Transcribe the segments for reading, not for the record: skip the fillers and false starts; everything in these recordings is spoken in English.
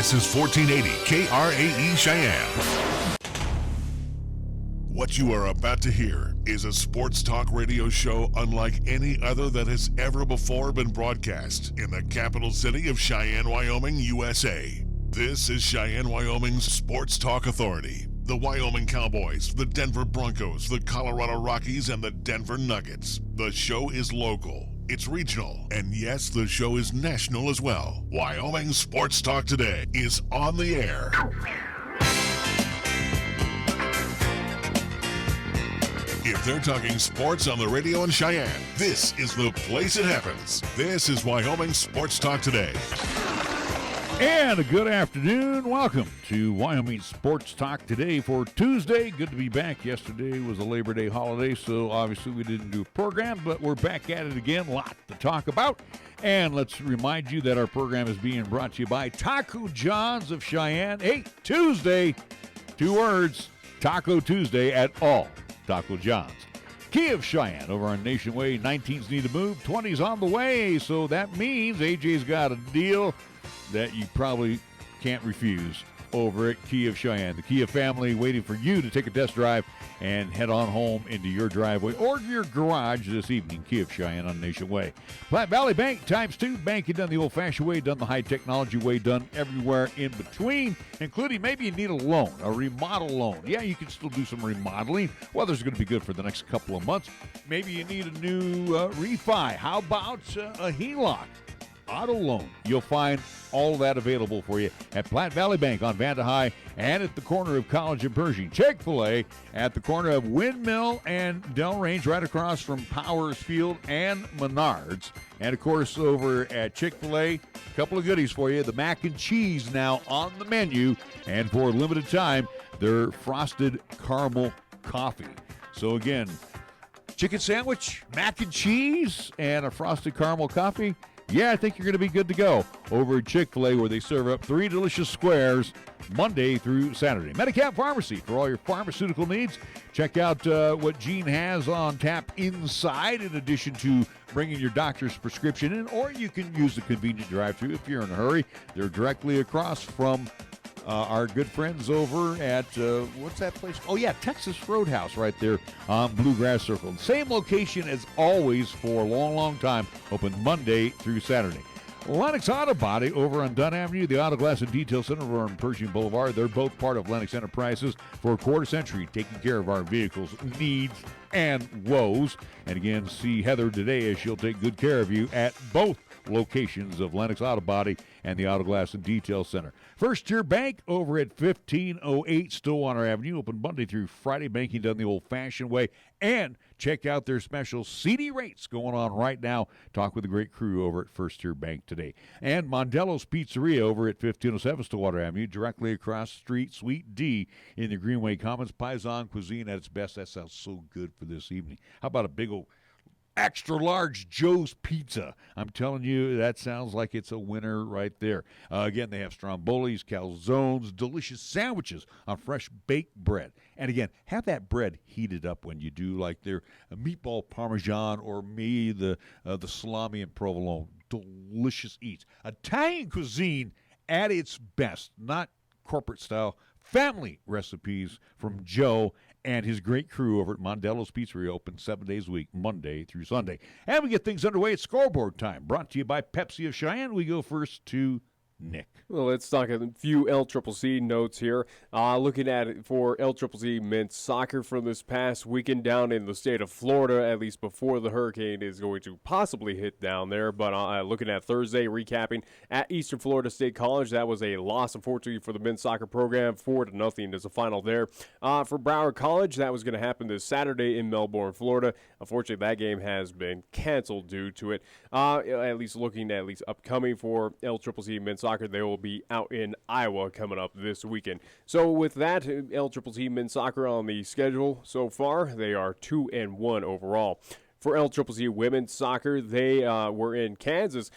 This is 1480 KRAE Cheyenne. What you are about to hear is a sports talk radio show unlike any other that has ever before been broadcast in the capital city of Cheyenne, Wyoming, USA. This is Cheyenne, Wyoming's Sports Talk Authority. The Wyoming Cowboys, the Denver Broncos, the Colorado Rockies, and the Denver Nuggets. The show is local, it's regional, and yes, the show is national as well. Wyoming Sports Talk Today is on the air. If they're talking sports on the radio in Cheyenne, this is the place it happens. This is Wyoming Sports Talk Today. And a good afternoon. Welcome to Wyoming Sports Talk Today for Tuesday. Good to be back. Yesterday was a Labor Day holiday, so obviously we didn't do a program, but we're back at it again. Lot to talk about. And let's remind you that our program is being brought to you by Taco John's of Cheyenne. Hey, Tuesday, 2 words, Taco Tuesday at all Taco John's. Key of Cheyenne over on Nation Way. 19s need to move, 20s on the way. So that means AJ's got a deal that you probably can't refuse over at Key of Cheyenne. The Kia family waiting for you to take a test drive and head on home into your driveway or your garage this evening. Key of Cheyenne on Nation Way. Platte Valley Bank ×2. Banking done the old-fashioned way, done the high-technology way, done everywhere in between, including maybe you need a loan, a remodel loan. Yeah, you can still do some remodeling. Weather's going to be good for the next couple of months. Maybe you need a new refi. How about a HELOC? Auto loan. You'll find all of that available for you at Platte Valley Bank on Vanda High and at the corner of College and Pershing. Chick-fil-A at the corner of Windmill and Del Range, right across from Powers Field and Menards. And, of course, over at Chick-fil-A, a couple of goodies for you. The mac and cheese now on the menu. And for a limited time, their frosted caramel coffee. So, again, chicken sandwich, mac and cheese, and a frosted caramel coffee. Yeah, I think you're going to be good to go over at Chick-fil-A, where they serve up 3 delicious squares Monday through Saturday. Medicap Pharmacy for all your pharmaceutical needs. Check out what Gene has on tap inside, in addition to bringing your doctor's prescription in, or you can use the convenient drive-thru if you're in a hurry. They're directly across from our good friends over at, what's that place? Oh, yeah, Texas Roadhouse right there on Bluegrass Circle. Same location as always for a long, long time. Open Monday through Saturday. Lennox Auto Body over on Dunn Avenue, the Auto Glass and Detail Center over on Pershing Boulevard. They're both part of Lennox Enterprises for a quarter century, taking care of our vehicles' needs and woes. And again, see Heather today as she'll take good care of you at both locations of Lennox Auto Body and the Auto Glass and Detail Center. First Tier Bank over at 1508 Stillwater Avenue, open Monday through Friday, banking done the old-fashioned way. And check out their special CD rates going on right now. Talk with a great crew over at First Tier Bank today. And Mondello's Pizzeria over at 1507 Stillwater Avenue, directly across the street, Suite D in the Greenway Commons. Paisan cuisine at its best. That sounds so good for this evening. How about a big old extra large Joe's Pizza? I'm telling you, that sounds like it's a winner right there. Again, they have strombolis, calzones, delicious sandwiches on fresh baked bread. And again, have that bread heated up when you do, like their meatball parmesan or maybe the salami and provolone. Delicious eats. Italian cuisine at its best, not corporate style. Family recipes from Joe and his great crew over at Mondello's Pizzeria, open 7 days a week, Monday through Sunday. And we get things underway at Scoreboard Time, brought to you by Pepsi of Cheyenne. We go first to Nick. Well, let's talk a few LCCC notes here. Looking at it for LCCC men's soccer from this past weekend down in the state of Florida, at least before the hurricane is going to possibly hit down there. But looking at Thursday, recapping at Eastern Florida State College, that was a loss, unfortunately, for the men's soccer program. 4-0 is the final there. For Broward College, that was going to happen this Saturday in Melbourne, Florida. Unfortunately, that game has been canceled due to it. At least looking at least upcoming for LCCC men's soccer, they will be out in Iowa coming up this weekend. So with that, LCCC men's soccer on the schedule so far, they are 2-1 overall. For LCCC women's soccer, they were in Kansas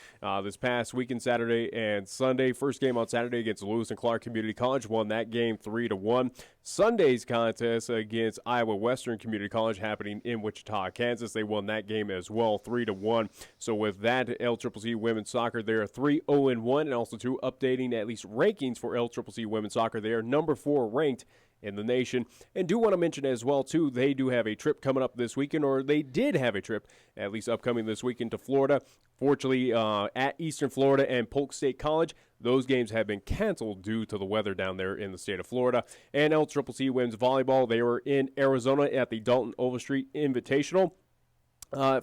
this past weekend, Saturday and Sunday. First game on Saturday against Lewis and Clark Community College, won that game 3-1. Sunday's contest against Iowa Western Community College happening in Wichita, Kansas. They won that game as well, 3-1. So with that, LCCC women's soccer, they are 3-0-1, and also too updating at least rankings for LCCC women's soccer. They are number 4 ranked in the nation. And do want to mention as well, too, they do have a trip coming up this weekend, or they did have a trip, at least upcoming this weekend, to Florida. Fortunately, at Eastern Florida and Polk State College, those games have been canceled due to the weather down there in the state of Florida. And LCCC women's volleyball, they were in Arizona at the Dalton Overstreet Invitational.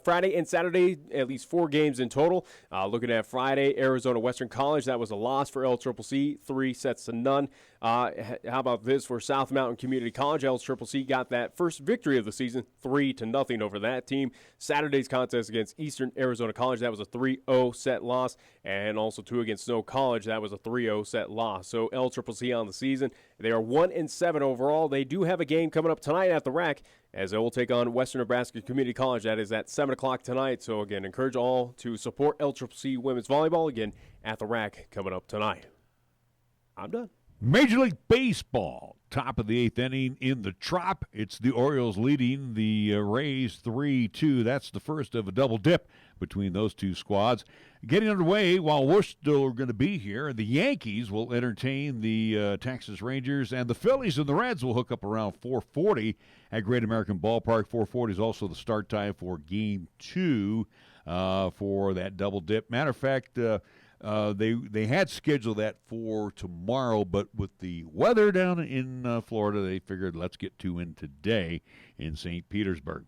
Friday and Saturday, at least 4 games in total. Looking at Friday, Arizona Western College, that was a loss for LCCC, 3-0. How about this for South Mountain Community College? LCCC got that first victory of the season, 3-0 over that team. Saturday's contest against Eastern Arizona College, that was a 3-0 set loss. And also 2 against Snow College, that was a 3-0 set loss. So LCCC on the season, they are 1-7 overall. They do have a game coming up tonight at the RAC, as they will take on Western Nebraska Community College. That is at 7 o'clock tonight. So, again, encourage all to support LCCC women's volleyball, again, at the RAC coming up tonight. I'm done. Major League Baseball, top of the 8th inning in the Trop. It's the Orioles leading the Rays 3-2. That's the first of a double dip between those two squads. Getting underway while we're still going to be here, the Yankees will entertain the Texas Rangers, and the Phillies and the Reds will hook up around 4:40 at Great American Ballpark. 4:40 is also the start time for Game 2 for that double dip. Matter of fact, they had scheduled that for tomorrow, but with the weather down in Florida, they figured let's get 2 in today in St. Petersburg.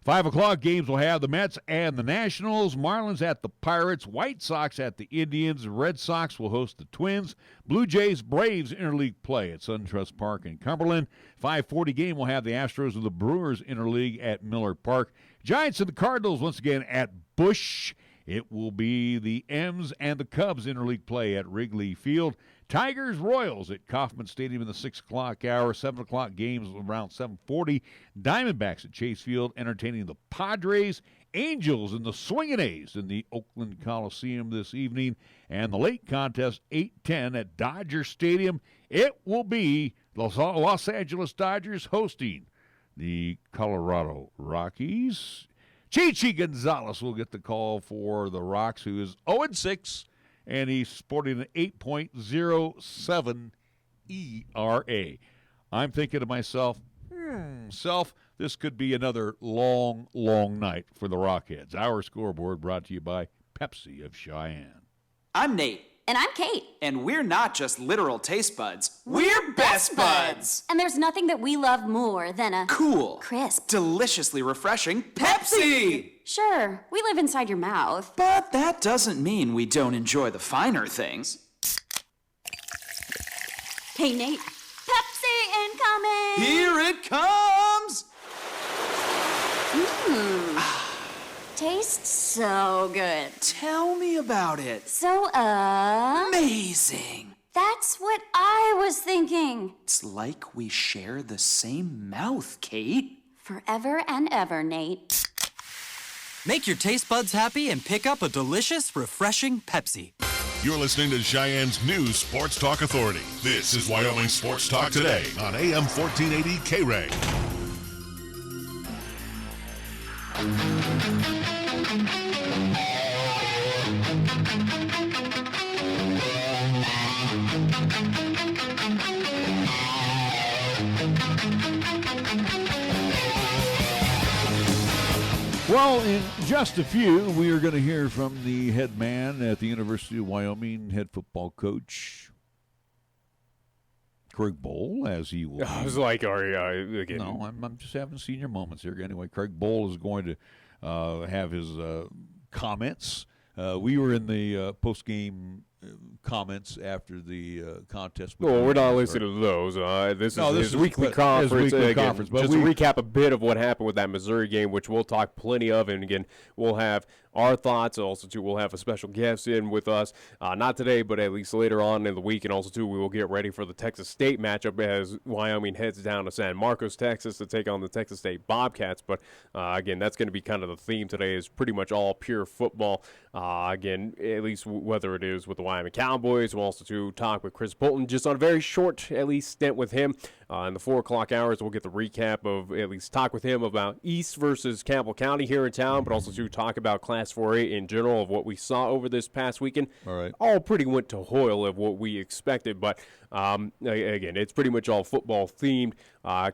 5 o'clock games will have the Mets and the Nationals, Marlins at the Pirates, White Sox at the Indians, Red Sox will host the Twins, Blue Jays, Braves interleague play at SunTrust Park in Cumberland. 5:40 game will have the Astros and the Brewers interleague at Miller Park. Giants and the Cardinals once again at Busch. It will be the M's and the Cubs interleague play at Wrigley Field. Tigers, Royals at Kauffman Stadium in the 6 o'clock hour. 7 o'clock games around 7:40. Diamondbacks at Chase Field entertaining the Padres. Angels and the Swingin' A's in the Oakland Coliseum this evening. And the late contest, 8:10 at Dodger Stadium. It will be the Los Angeles Dodgers hosting the Colorado Rockies. Chichi Gonzalez will get the call for the Rocks, who is 0-6, and he's sporting an 8.07 ERA. I'm thinking to myself, this could be another long, long night for the Rockheads. Our scoreboard brought to you by Pepsi of Cheyenne. I'm Nate. And I'm Kate. And we're not just literal taste buds. We're best buds. And there's nothing that we love more than a cool, crisp, deliciously refreshing Pepsi. Sure, we live inside your mouth. But that doesn't mean we don't enjoy the finer things. Hey, Nate. Pepsi incoming! Here it comes! Tastes so good. Tell me about it. So, amazing. That's what I was thinking. It's like we share the same mouth, Kate. Forever and ever, Nate. Make your taste buds happy and pick up a delicious, refreshing Pepsi. You're listening to Cheyenne's new Sports Talk Authority. This is Wyoming Sports Talk Today on AM 1480 KRAE. Well, in just a few, we are going to hear from the head man at the University of Wyoming, head football coach, Craig Bohl, as he will. I was like, again. No, I'm just having senior moments here. Anyway, Craig Bohl is going to have his comments. We were in the post-game comments after the contest. Well, we're not listening to those. This is his weekly conference. But just to recap a bit of what happened with that Missouri game, which we'll talk plenty of. And again, we'll have our thoughts. Also, too, we'll have a special guest in with us, not today, but at least later on in the week. And also, too, we will get ready for the Texas State matchup as Wyoming heads down to San Marcos, Texas to take on the Texas State Bobcats. But, again, that's going to be kind of the theme today is pretty much all pure football. Again, at least whether it is with the Wyoming Cowboys. We'll also, too, talk with Chris Polton just on a very short, at least, stint with him. In the 4 o'clock hours, we'll get the recap of, at least talk with him about East versus Campbell County here in town, but also to talk about Class 4A in general of what we saw over this past weekend. All right. All pretty went to Hoyle of what we expected, but again, it's pretty much all football themed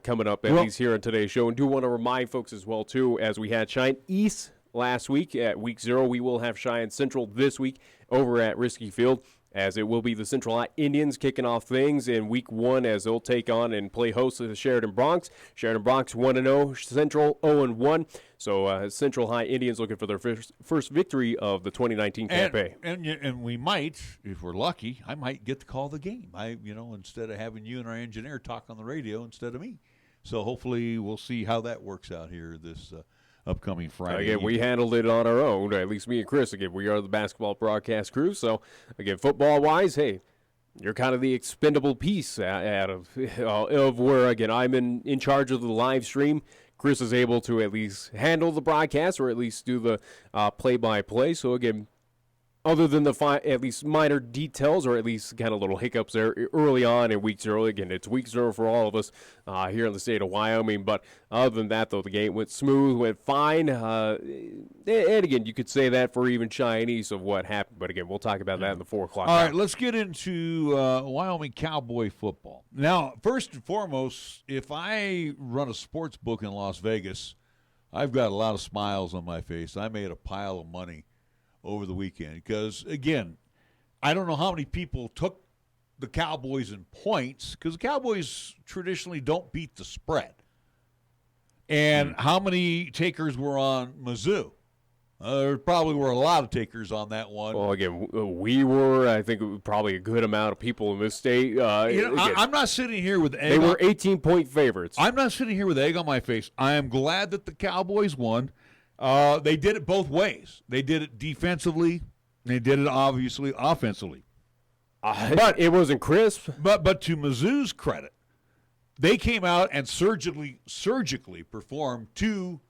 coming up at least here on today's show. And do want to remind folks as well, too, as we had Cheyenne East last week at Week 0, we will have Cheyenne Central this week over at Risky Field, as it will be the Central High Indians kicking off things in Week 1 as they'll take on and play host to the Sheridan Bronx. Sheridan Bronx 1-0, Central 0-1. So Central High Indians looking for their first victory of the 2019 campaign. And we might, if we're lucky, I might get to call the game. Instead of having you and our engineer talk on the radio instead of me. So hopefully we'll see how that works out here this upcoming Friday. Again, we handled it on our own, at least me and Chris. Again, we are the basketball broadcast crew. So, again, football-wise, hey, you're kind of the expendable piece out of where, again, I'm in charge of the live stream. Chris is able to at least handle the broadcast or at least do the play-by-play. So, again, other than the at least minor details or at least kind of little hiccups there early on in Week 0. Again, it's Week 0 for all of us here in the state of Wyoming. But other than that, though, the game went smooth, went fine. And again, you could say that for even Chinese of what happened. But again, we'll talk about that in the 4 o'clock All hour. right, let's get into Wyoming Cowboy football. Now, first and foremost, if I run a sports book in Las Vegas, I've got a lot of smiles on my face. I made a pile of money over the weekend because, again, I don't know how many people took the Cowboys in points because the Cowboys traditionally don't beat the spread. And how many takers were on Mizzou? There probably were a lot of takers on that one. Well, again, we were, I think, probably a good amount of people in this state. I'm not sitting here with egg. They were 18-point favorites. I'm not sitting here with egg on my face. I am glad that the Cowboys won. They did it both ways. They did it defensively. They did it, obviously, offensively. But it wasn't crisp. But to Mizzou's credit, they came out and surgically performed two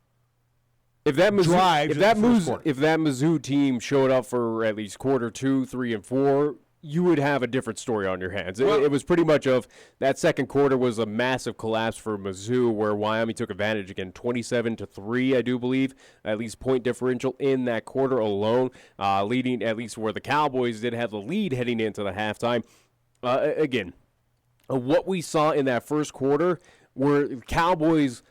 drives. If that Mizzou team showed up for at least quarter 2, 3, and 4, you would have a different story on your hands. It was pretty much of that second quarter was a massive collapse for Mizzou where Wyoming took advantage again, 27-3, I do believe, at least point differential in that quarter alone, leading at least where the Cowboys did have the lead heading into the halftime. Again, what we saw in that first quarter were Cowboys,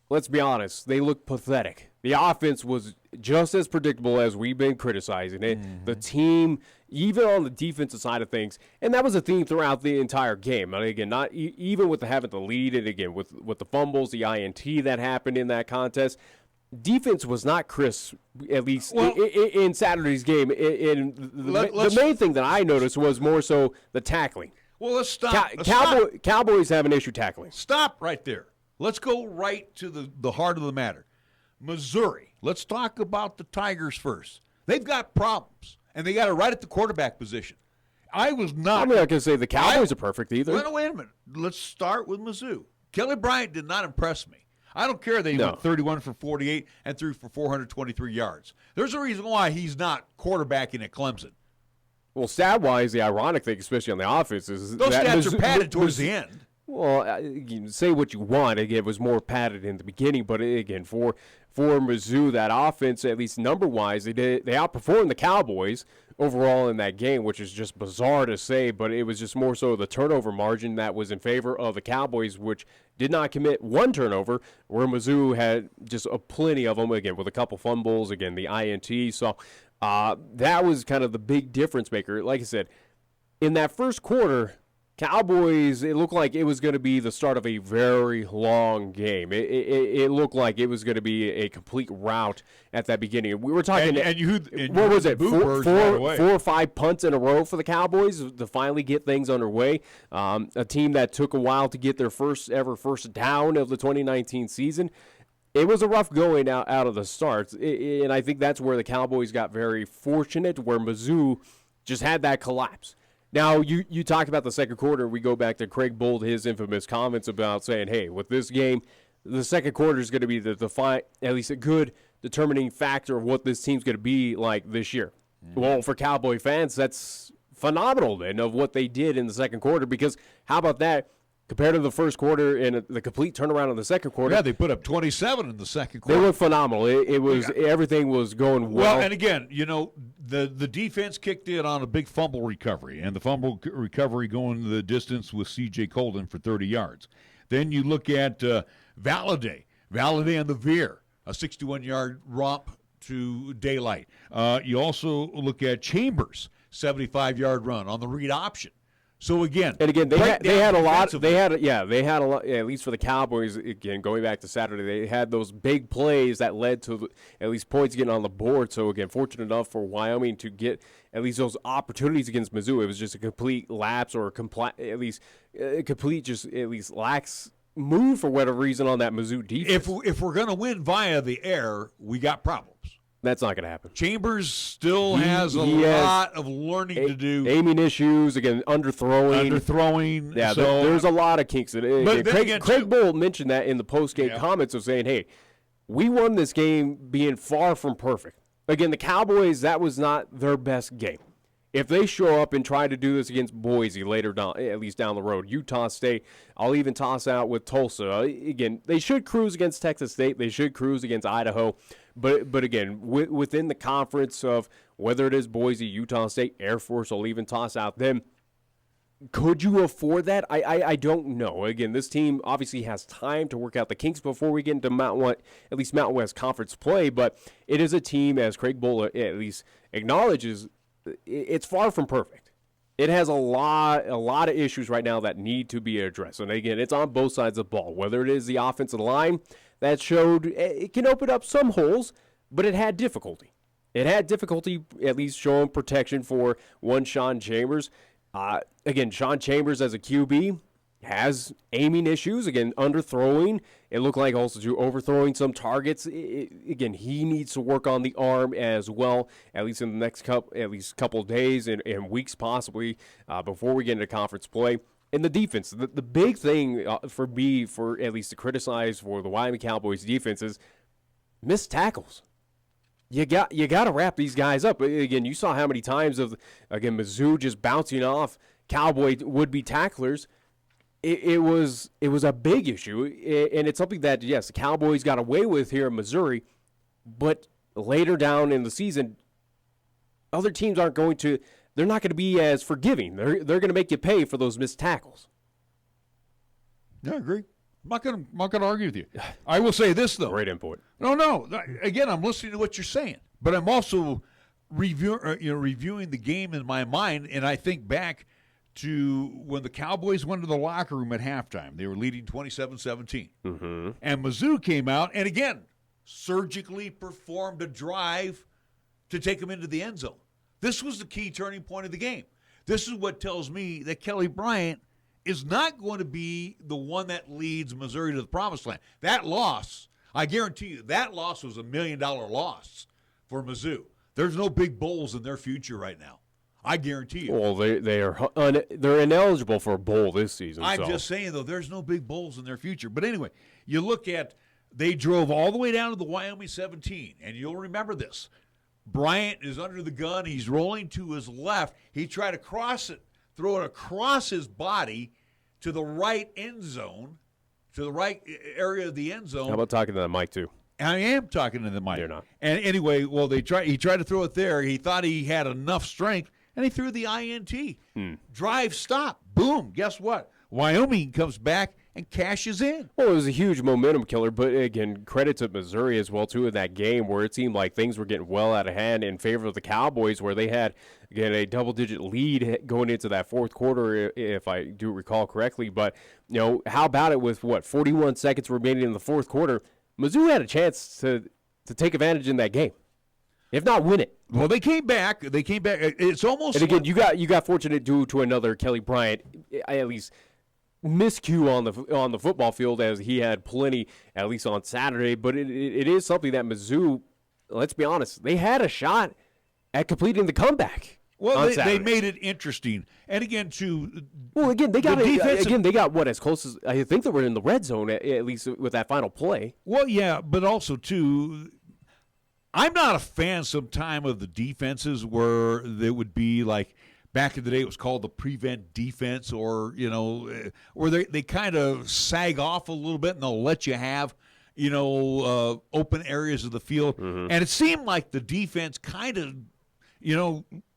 let's be honest, they looked pathetic. The offense was just as predictable as we've been criticizing it. Mm-hmm. The team, even on the defensive side of things, and that was a theme throughout the entire game. And again, not even with having the lead, and again with the fumbles, the INT that happened in that contest, defense was not crisp. At least in Saturday's game. The main thing that I noticed was more so the tackling. Well, let's stop. Cowboys have an issue tackling. Stop right there. Let's go right to the heart of the matter. Missouri. Let's talk about the Tigers first. They've got problems, and they got it right at the quarterback position. I'm not going to say the Cowboys are perfect either. Wait a minute. Let's start with Mizzou. Kelly Bryant did not impress me. I don't care that he went 31 for 48 and threw for 423 yards. There's a reason why he's not quarterbacking at Clemson. Well, stat-wise, the ironic thing, especially on the offense, is those stats are padded towards the end. Well, you can say what you want. Again, it was more padded in the beginning, but again, for Mizzou, that offense, at least number-wise, they outperformed the Cowboys overall in that game, which is just bizarre to say, but it was just more so the turnover margin that was in favor of the Cowboys, which did not commit one turnover, where Mizzou had just plenty of them, again, with a couple fumbles, again, the INT. So that was kind of the big difference maker. Like I said, in that first quarter, Cowboys, it looked like it was going to be the start of a very long game. It looked like it was going to be a complete rout at that beginning. We were talking, what was it, four or five punts in a row for the Cowboys to finally get things underway. A team that took a while to get their first down of the 2019 season. It was a rough going out of the start, and I think that's where the Cowboys got very fortunate, where Mizzou just had that collapse. Now, you talk about the second quarter. We go back to Craig Bohl, his infamous comments about saying, hey, with this game, the second quarter is going to be at least a good determining factor of what this team's going to be like this year. Mm-hmm. Well, for Cowboy fans, that's phenomenal then of what they did in the second quarter, because how about that? Compared to the first quarter and the complete turnaround in the second quarter. Yeah, they put up 27 in the second quarter. They were phenomenal. It was everything was going well. Well, and again, the defense kicked in on a big fumble recovery, and the fumble recovery going the distance with C.J. Polton for 30 yards. Then you look at Valladay on the veer, a 61-yard romp to daylight. You also look at Chambers, 75-yard run on the read option. So again, they had a lot. They had a lot. At least for the Cowboys, again, going back to Saturday, they had those big plays that led to at least points getting on the board. So again, fortunate enough for Wyoming to get at least those opportunities against Mizzou. It was just a complete lapse or lax move for whatever reason on that Mizzou defense. If we're going to win via the air, we got problems. That's not going to happen. Chambers still has a lot of learning to do. Aiming issues, again, underthrowing. Yeah, so, there's a lot of kinks. Craig Bohl mentioned that in the post-game comments of saying, hey, we won this game being far from perfect. Again, the Cowboys, that was not their best game. If they show up and try to do this against Boise later down, at least down the road, Utah State, I'll even toss out with Tulsa. Again, they should cruise against Texas State. They should cruise against Idaho. But again, within the conference of whether it is Boise, Utah State, Air Force, I'll even toss out them. Could you afford that? I don't know. Again, this team obviously has time to work out the kinks before we get into Mountain West Conference play. But it is a team, as Craig Bohl at least acknowledges, it's far from perfect. It has a lot of issues right now that need to be addressed. And again, it's on both sides of the ball. Whether it is the offensive line that showed it can open up some holes, but it had difficulty. It had difficulty at least showing protection for one Sean Chambers. Again, Sean Chambers as a QB has aiming issues. Again, underthrowing. It looked like also to overthrowing some targets. Again, he needs to work on the arm as well, at least in the next couple of days and weeks possibly before we get into conference play. And the defense, the big thing for me, for at least to criticize for the Wyoming Cowboys defense is missed tackles. You got to wrap these guys up. Again, you saw how many times Mizzou just bouncing off Cowboy would-be tacklers. It was a big issue, and it's something that, yes, the Cowboys got away with here in Missouri, but later down in the season, other teams aren't going to – they're not going to be as forgiving. They're going to make you pay for those missed tackles. Yeah, I agree. I'm not going to argue with you. I will say this, though. Great input. No. Again, I'm listening to what you're saying, but I'm also reviewing the game in my mind, and I think back to when the Cowboys went to the locker room at halftime. They were leading 27-17. Mm-hmm. And Mizzou came out and, again, surgically performed a drive to take them into the end zone. This was the key turning point of the game. This is what tells me that Kelly Bryant is not going to be the one that leads Missouri to the promised land. That loss, I guarantee you, that loss was $1 million loss for Mizzou. There's no big bowls in their future right now. I guarantee you. Well, they're ineligible for a bowl this season. I'm just saying, though, there's no big bowls in their future. But anyway, you look at, they drove all the way down to the Wyoming 17, and you'll remember this. Bryant is under the gun. He's rolling to his left. He tried to cross it, throw it across his body to the right end zone, to the right area of the end zone. How about talking to the mic, too? I am talking to the mic. You're not. And anyway, well, he tried to throw it there. He thought he had enough strength, and he threw the INT. Drive stop. Boom. Guess what? Wyoming comes back and cashes in. Well, it was a huge momentum killer, but again, credit to Missouri as well, too, in that game where it seemed like things were getting well out of hand in favor of the Cowboys, where they had, again, a double-digit lead going into that fourth quarter, if I do recall correctly. But, how about it with, 41 seconds remaining in the fourth quarter? Mizzou had a chance to take advantage in that game, if not win it. Well, they came back. It's almost. And again, you got fortunate due to another Kelly Bryant, at least miscue on the football field, as he had plenty, at least on Saturday. But it is something that Mizzou, let's be honest, they had a shot at completing the comeback. Well, they made it interesting, and again, they got what, as close as I think they were in the red zone at least with that final play. Well, yeah, but also too, I'm not a fan sometime of the defenses where they would be like back in the day. It was called the prevent defense, or where they kind of sag off a little bit and they'll let you have open areas of the field, and it seemed like the defense kind of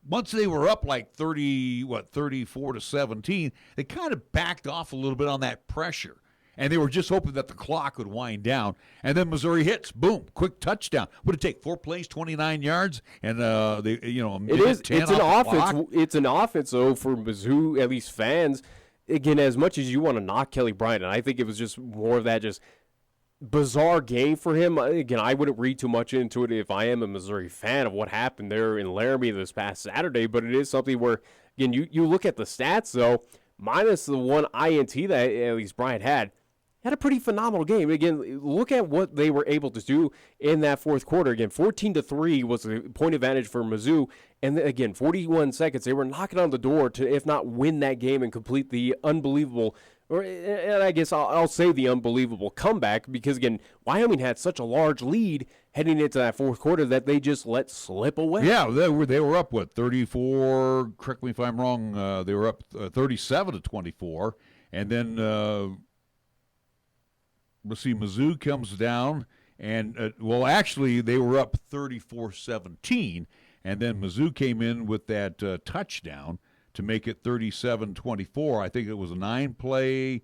once they were up like 34-17, they kind of backed off a little bit on that pressure. And they were just hoping that the clock would wind down. And then Missouri hits, boom, quick touchdown. Would it take 4 plays, 29 yards, and it's an offense. It's an offense, though, for Mizzou, at least fans. Again, as much as you want to knock Kelly Bryant, and I think it was just more of that just bizarre game for him. Again, I wouldn't read too much into it if I am a Missouri fan of what happened there in Laramie this past Saturday, but it is something where, again, you look at the stats, though, minus the one INT that at least Bryant had a pretty phenomenal game. Again, look at what they were able to do in that fourth quarter. Again, 14-3 was a point advantage for Mizzou, and again, 41 seconds, they were knocking on the door to, if not win that game and complete the unbelievable, and I guess I'll say the unbelievable comeback, because, again, Wyoming had such a large lead heading into that fourth quarter that they just let slip away. Yeah, they were up, 34, correct me if I'm wrong, they were up 37-24, and then, let's see, Mizzou comes down, and, actually, they were up 34-17, and then Mizzou came in with that touchdown to make it 37-24. I think it was a 9-play,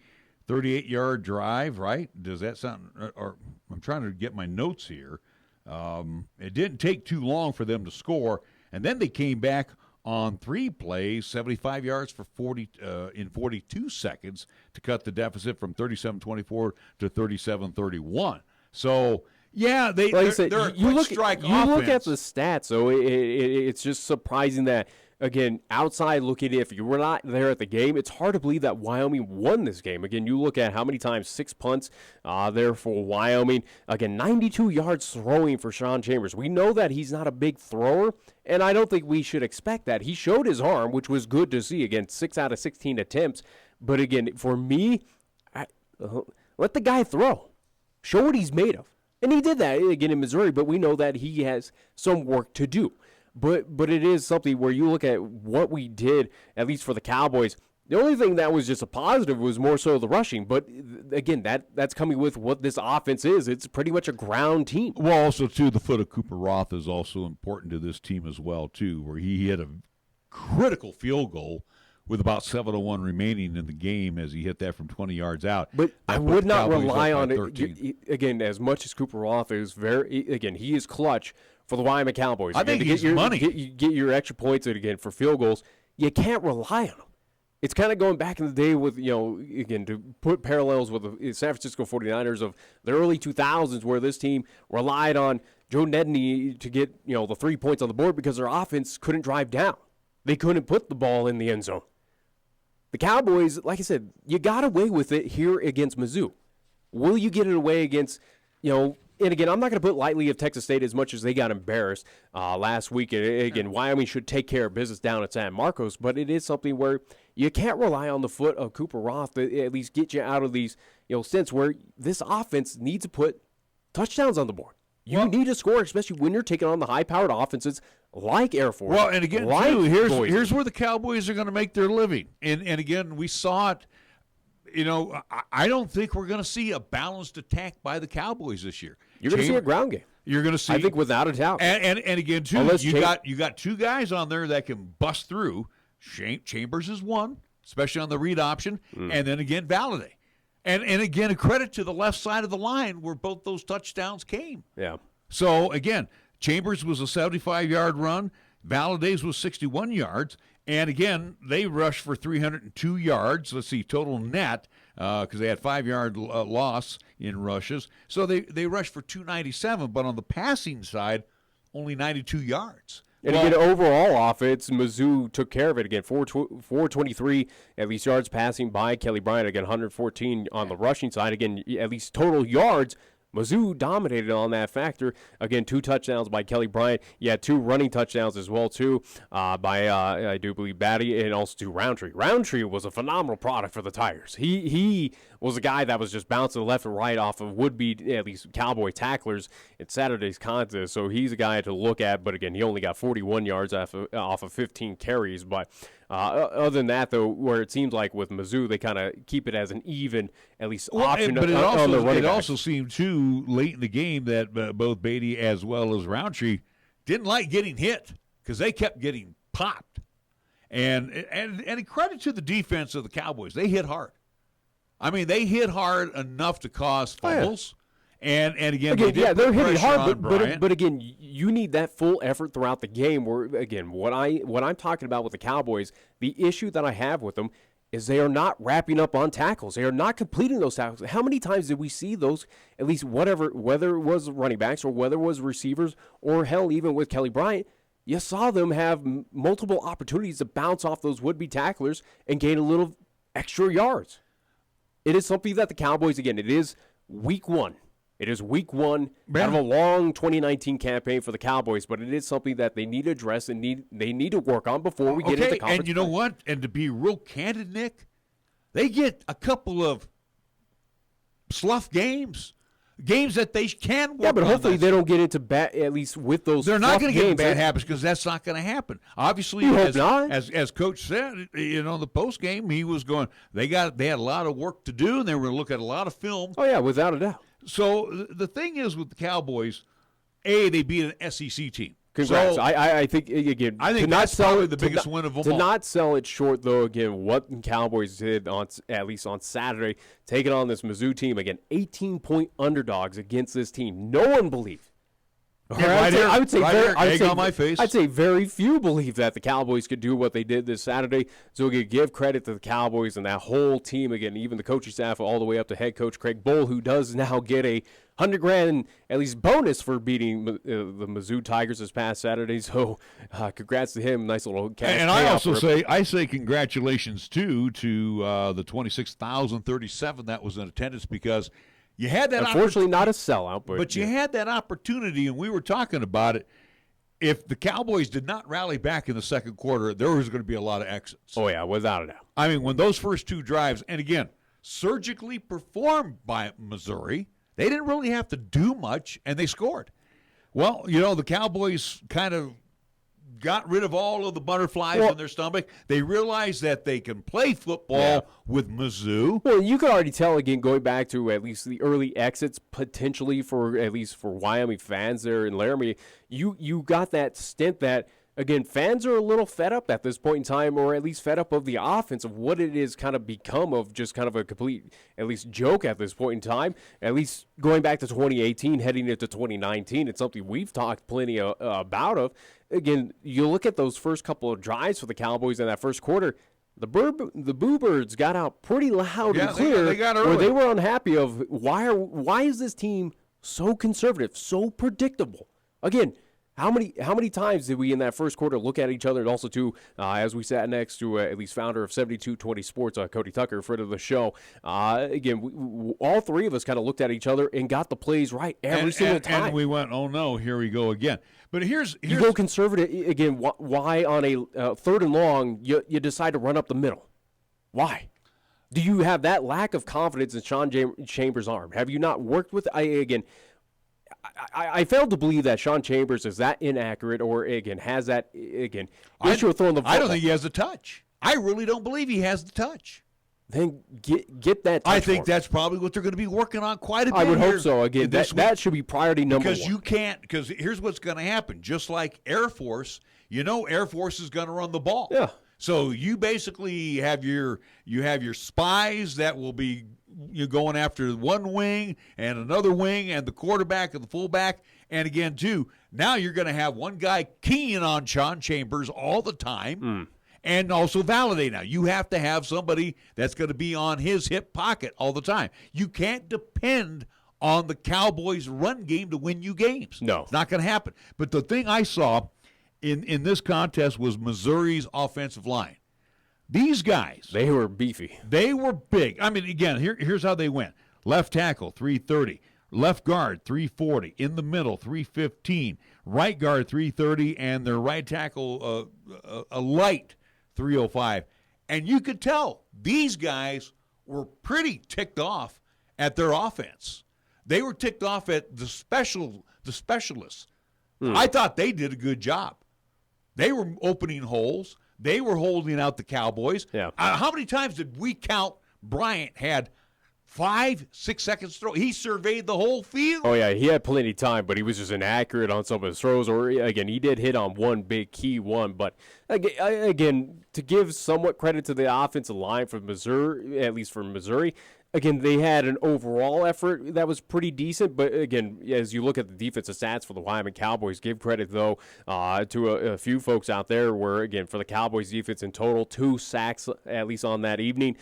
38-yard drive, right? Does that sound – or I'm trying to get my notes here. It didn't take too long for them to score, and then they came back on 3 plays, 75 yards for 42 seconds to cut the deficit from 37-24 to 37-31. So – yeah, they're a quick strike offense. You look at the stats, so it's just surprising that, again, outside looking, if you were not there at the game, it's hard to believe that Wyoming won this game. Again, you look at how many times, 6 punts there for Wyoming. Again, 92 yards throwing for Sean Chambers. We know that he's not a big thrower, and I don't think we should expect that. He showed his arm, which was good to see. Again, 6 out of 16 attempts. But again, for me, let the guy throw. Show what he's made of. And he did that, again, in Missouri, but we know that he has some work to do. But it is something where you look at what we did, at least for the Cowboys. The only thing that was just a positive was more so the rushing. But, again, that's coming with what this offense is. It's pretty much a ground team. Well, also, too, the foot of Cooper Roth is also important to this team as well, too, where he hit a critical field goal with about 7:01 remaining in the game as he hit that from 20 yards out. But I would not rely on it. Again, as much as Cooper Roth is he is clutch for the Wyoming Cowboys. I think he's money. Get your extra points, and again, for field goals, you can't rely on him. It's kind of going back in the day with, again, to put parallels with the San Francisco 49ers of the early 2000s, where this team relied on Joe Nedney to get, the 3 points on the board because their offense couldn't drive down. They couldn't put the ball in the end zone. The Cowboys, like I said, you got away with it here against Mizzou. Will you get it away against, and again, I'm not going to put lightly of Texas State as much as they got embarrassed last week. And again, Wyoming should take care of business down at San Marcos, but it is something where you can't rely on the foot of Cooper Roth to at least get you out of these, stints where this offense needs to put touchdowns on the board. You need to score, especially when you're taking on the high-powered offenses like Air Force. Well, and again, too, here's where the Cowboys are going to make their living. And again, we saw it. I don't think we're going to see a balanced attack by the Cowboys this year. You're going to see a ground game. You're going to see, I think, without a doubt. And again, too, you got 2 guys on there that can bust through. Chambers is one, especially on the read option, and then again, Valladay. And again, a credit to the left side of the line where both those touchdowns came. Yeah. So, again, Chambers was a 75-yard run. Valladay's was 61 yards. And, again, they rushed for 302 yards. Let's see, total net, because they had 5-yard loss in rushes. So they rushed for 297. But on the passing side, only 92 yards. And again, overall offense, Mizzou took care of it. Again, 423 at least yards passing by Kelly Bryant. Again, 114 on the rushing side. Again, at least total yards, Mizzou dominated on that factor. Again, 2 touchdowns by Kelly Bryant. Yeah, 2 running touchdowns as well, too, by, I do believe, Batty, and also to Roundtree. Roundtree was a phenomenal product for the Tigers. He was a guy that was just bouncing left and right off of would-be, at least, Cowboy tacklers in Saturday's contest. So he's a guy to look at. But, again, he only got 41 yards off of 15 carries. But other than that, though, where it seems like with Mizzou, they kind of keep it as an even, at least, option but on the running it backs. also seemed, too, late in the game that both Beatty as well as Roundtree didn't like getting hit because they kept getting popped. And credit to the defense of the Cowboys. They hit hard. I mean, they hit hard enough to cause fumbles. And again, they're hitting hard, but again, you need that full effort throughout the game. Where again, what I'm talking about with the Cowboys, the issue that I have with them is they are not wrapping up on tackles. They are not completing those tackles. How many times did we see those? At least whether it was running backs or whether it was receivers or hell, even with Kelly Bryant, you saw them have multiple opportunities to bounce off those would-be tacklers and gain a little extra yards. It is something that the Cowboys, again, it is week 1. It is week 1 out of a long 2019 campaign for the Cowboys, but it is something that they need to address and they need to work on before we get into conference. And you know what? And to be real candid, Nick, they get a couple of slough games that they can work on. Yeah, but hopefully they don't get into at least with those. They're not going to get in bad habits because that's not going to happen. Obviously, as Coach said, the post game, he was going. They had a lot of work to do, and they were going to look at a lot of film. Oh yeah, without a doubt. So the thing is with the Cowboys, they beat an SEC team. Congrats. So, I think, again, I think that's probably the biggest win of them all. To not sell it short, though, again, what the Cowboys did, at least on Saturday, taking on this Mizzou team, again, 18-point underdogs against this team. No one believed. I would say I'd say very few believe that the Cowboys could do what they did this Saturday. So we could give credit to the Cowboys and that whole team, again, even the coaching staff all the way up to head coach Craig Bohl, who does now get a $100,000 at least bonus for beating the Mizzou Tigers this past Saturday. So congrats to him. Nice little cash. And I also say congratulations too to the 26,037 that was in attendance because you had that. Unfortunately, not a sellout, but you had that opportunity, and we were talking about it. If the Cowboys did not rally back in the second quarter, there was going to be a lot of exits. Oh yeah, without a doubt. I mean, when those first 2 drives, and again, surgically performed by Missouri. They didn't really have to do much, and they scored. Well, the Cowboys kind of got rid of all of the butterflies in their stomach. They realized that they can play football with Mizzou. Well, you could already tell, again, going back to at least the early exits, potentially for Wyoming fans there in Laramie, you got that stint that, again, fans are a little fed up at this point in time, or at least fed up of the offense of what it is kind of become of just kind of a complete, at least, joke at this point in time. At least going back to 2018, heading into 2019, it's something we've talked plenty about. Again, you look at those first couple of drives for the Cowboys in that first quarter, the Boo Birds got out pretty loud and clear. They got early. Where they were unhappy of why is this team so conservative, so predictable? Again, How many times did we in that first quarter look at each other, and also too, as we sat next to at least founder of 7220 Sports, Cody Tucker, friend of the show. Again, all 3 of us kind of looked at each other and got the plays right every single time. And we went, oh no, here we go again. But here's you go conservative again. Why on a third and long you decide to run up the middle? Why? Do you have that lack of confidence in Sean Chambers' arm? Have you not worked with I failed to believe that Sean Chambers is that inaccurate or, again, has that, issue of throwing the football. I don't think he has the touch. I really don't believe he has the touch. Then get that touch. I think that's probably what they're going to be working on quite a bit. I would hope so. Again, that should be priority number 1. Because here's what's going to happen. Just like Air Force, Air Force is going to run the ball. Yeah. So you basically have your spies that will be going after one wing and another wing and the quarterback and the fullback. And again, too, now you're going to have one guy keying on Sean Chambers all the time and also validate. Now, you have to have somebody that's going to be on his hip pocket all the time. You can't depend on the Cowboys' run game to win you games. No. It's not going to happen. But the thing I saw, in this contest was Missouri's offensive line. These guys, They were beefy. they were big. I mean, again, here's how they went. Left tackle, 330. Left guard, 340. In the middle, 315. Right guard, 330. And their right tackle, a light 305. And you could tell these guys were pretty ticked off at their offense. They were ticked off at the specialists. I thought they did a good job. They were opening holes. They were holding out the Cowboys. Yeah. How many times did we count Bryant had 5-6 seconds throw? He surveyed the whole field. Oh, yeah, he had plenty of time, but he was just inaccurate on some of his throws. Or, again, he did hit on one big key one. But, again, to give somewhat credit to the offensive line for Missouri, at least for Missouri, again, they had an overall effort that was pretty decent. But, again, as you look at the defensive stats for the Wyoming Cowboys, give credit, though, to a few folks out there where, again, for the Cowboys defense in total, 2 sacks, at least on that evening,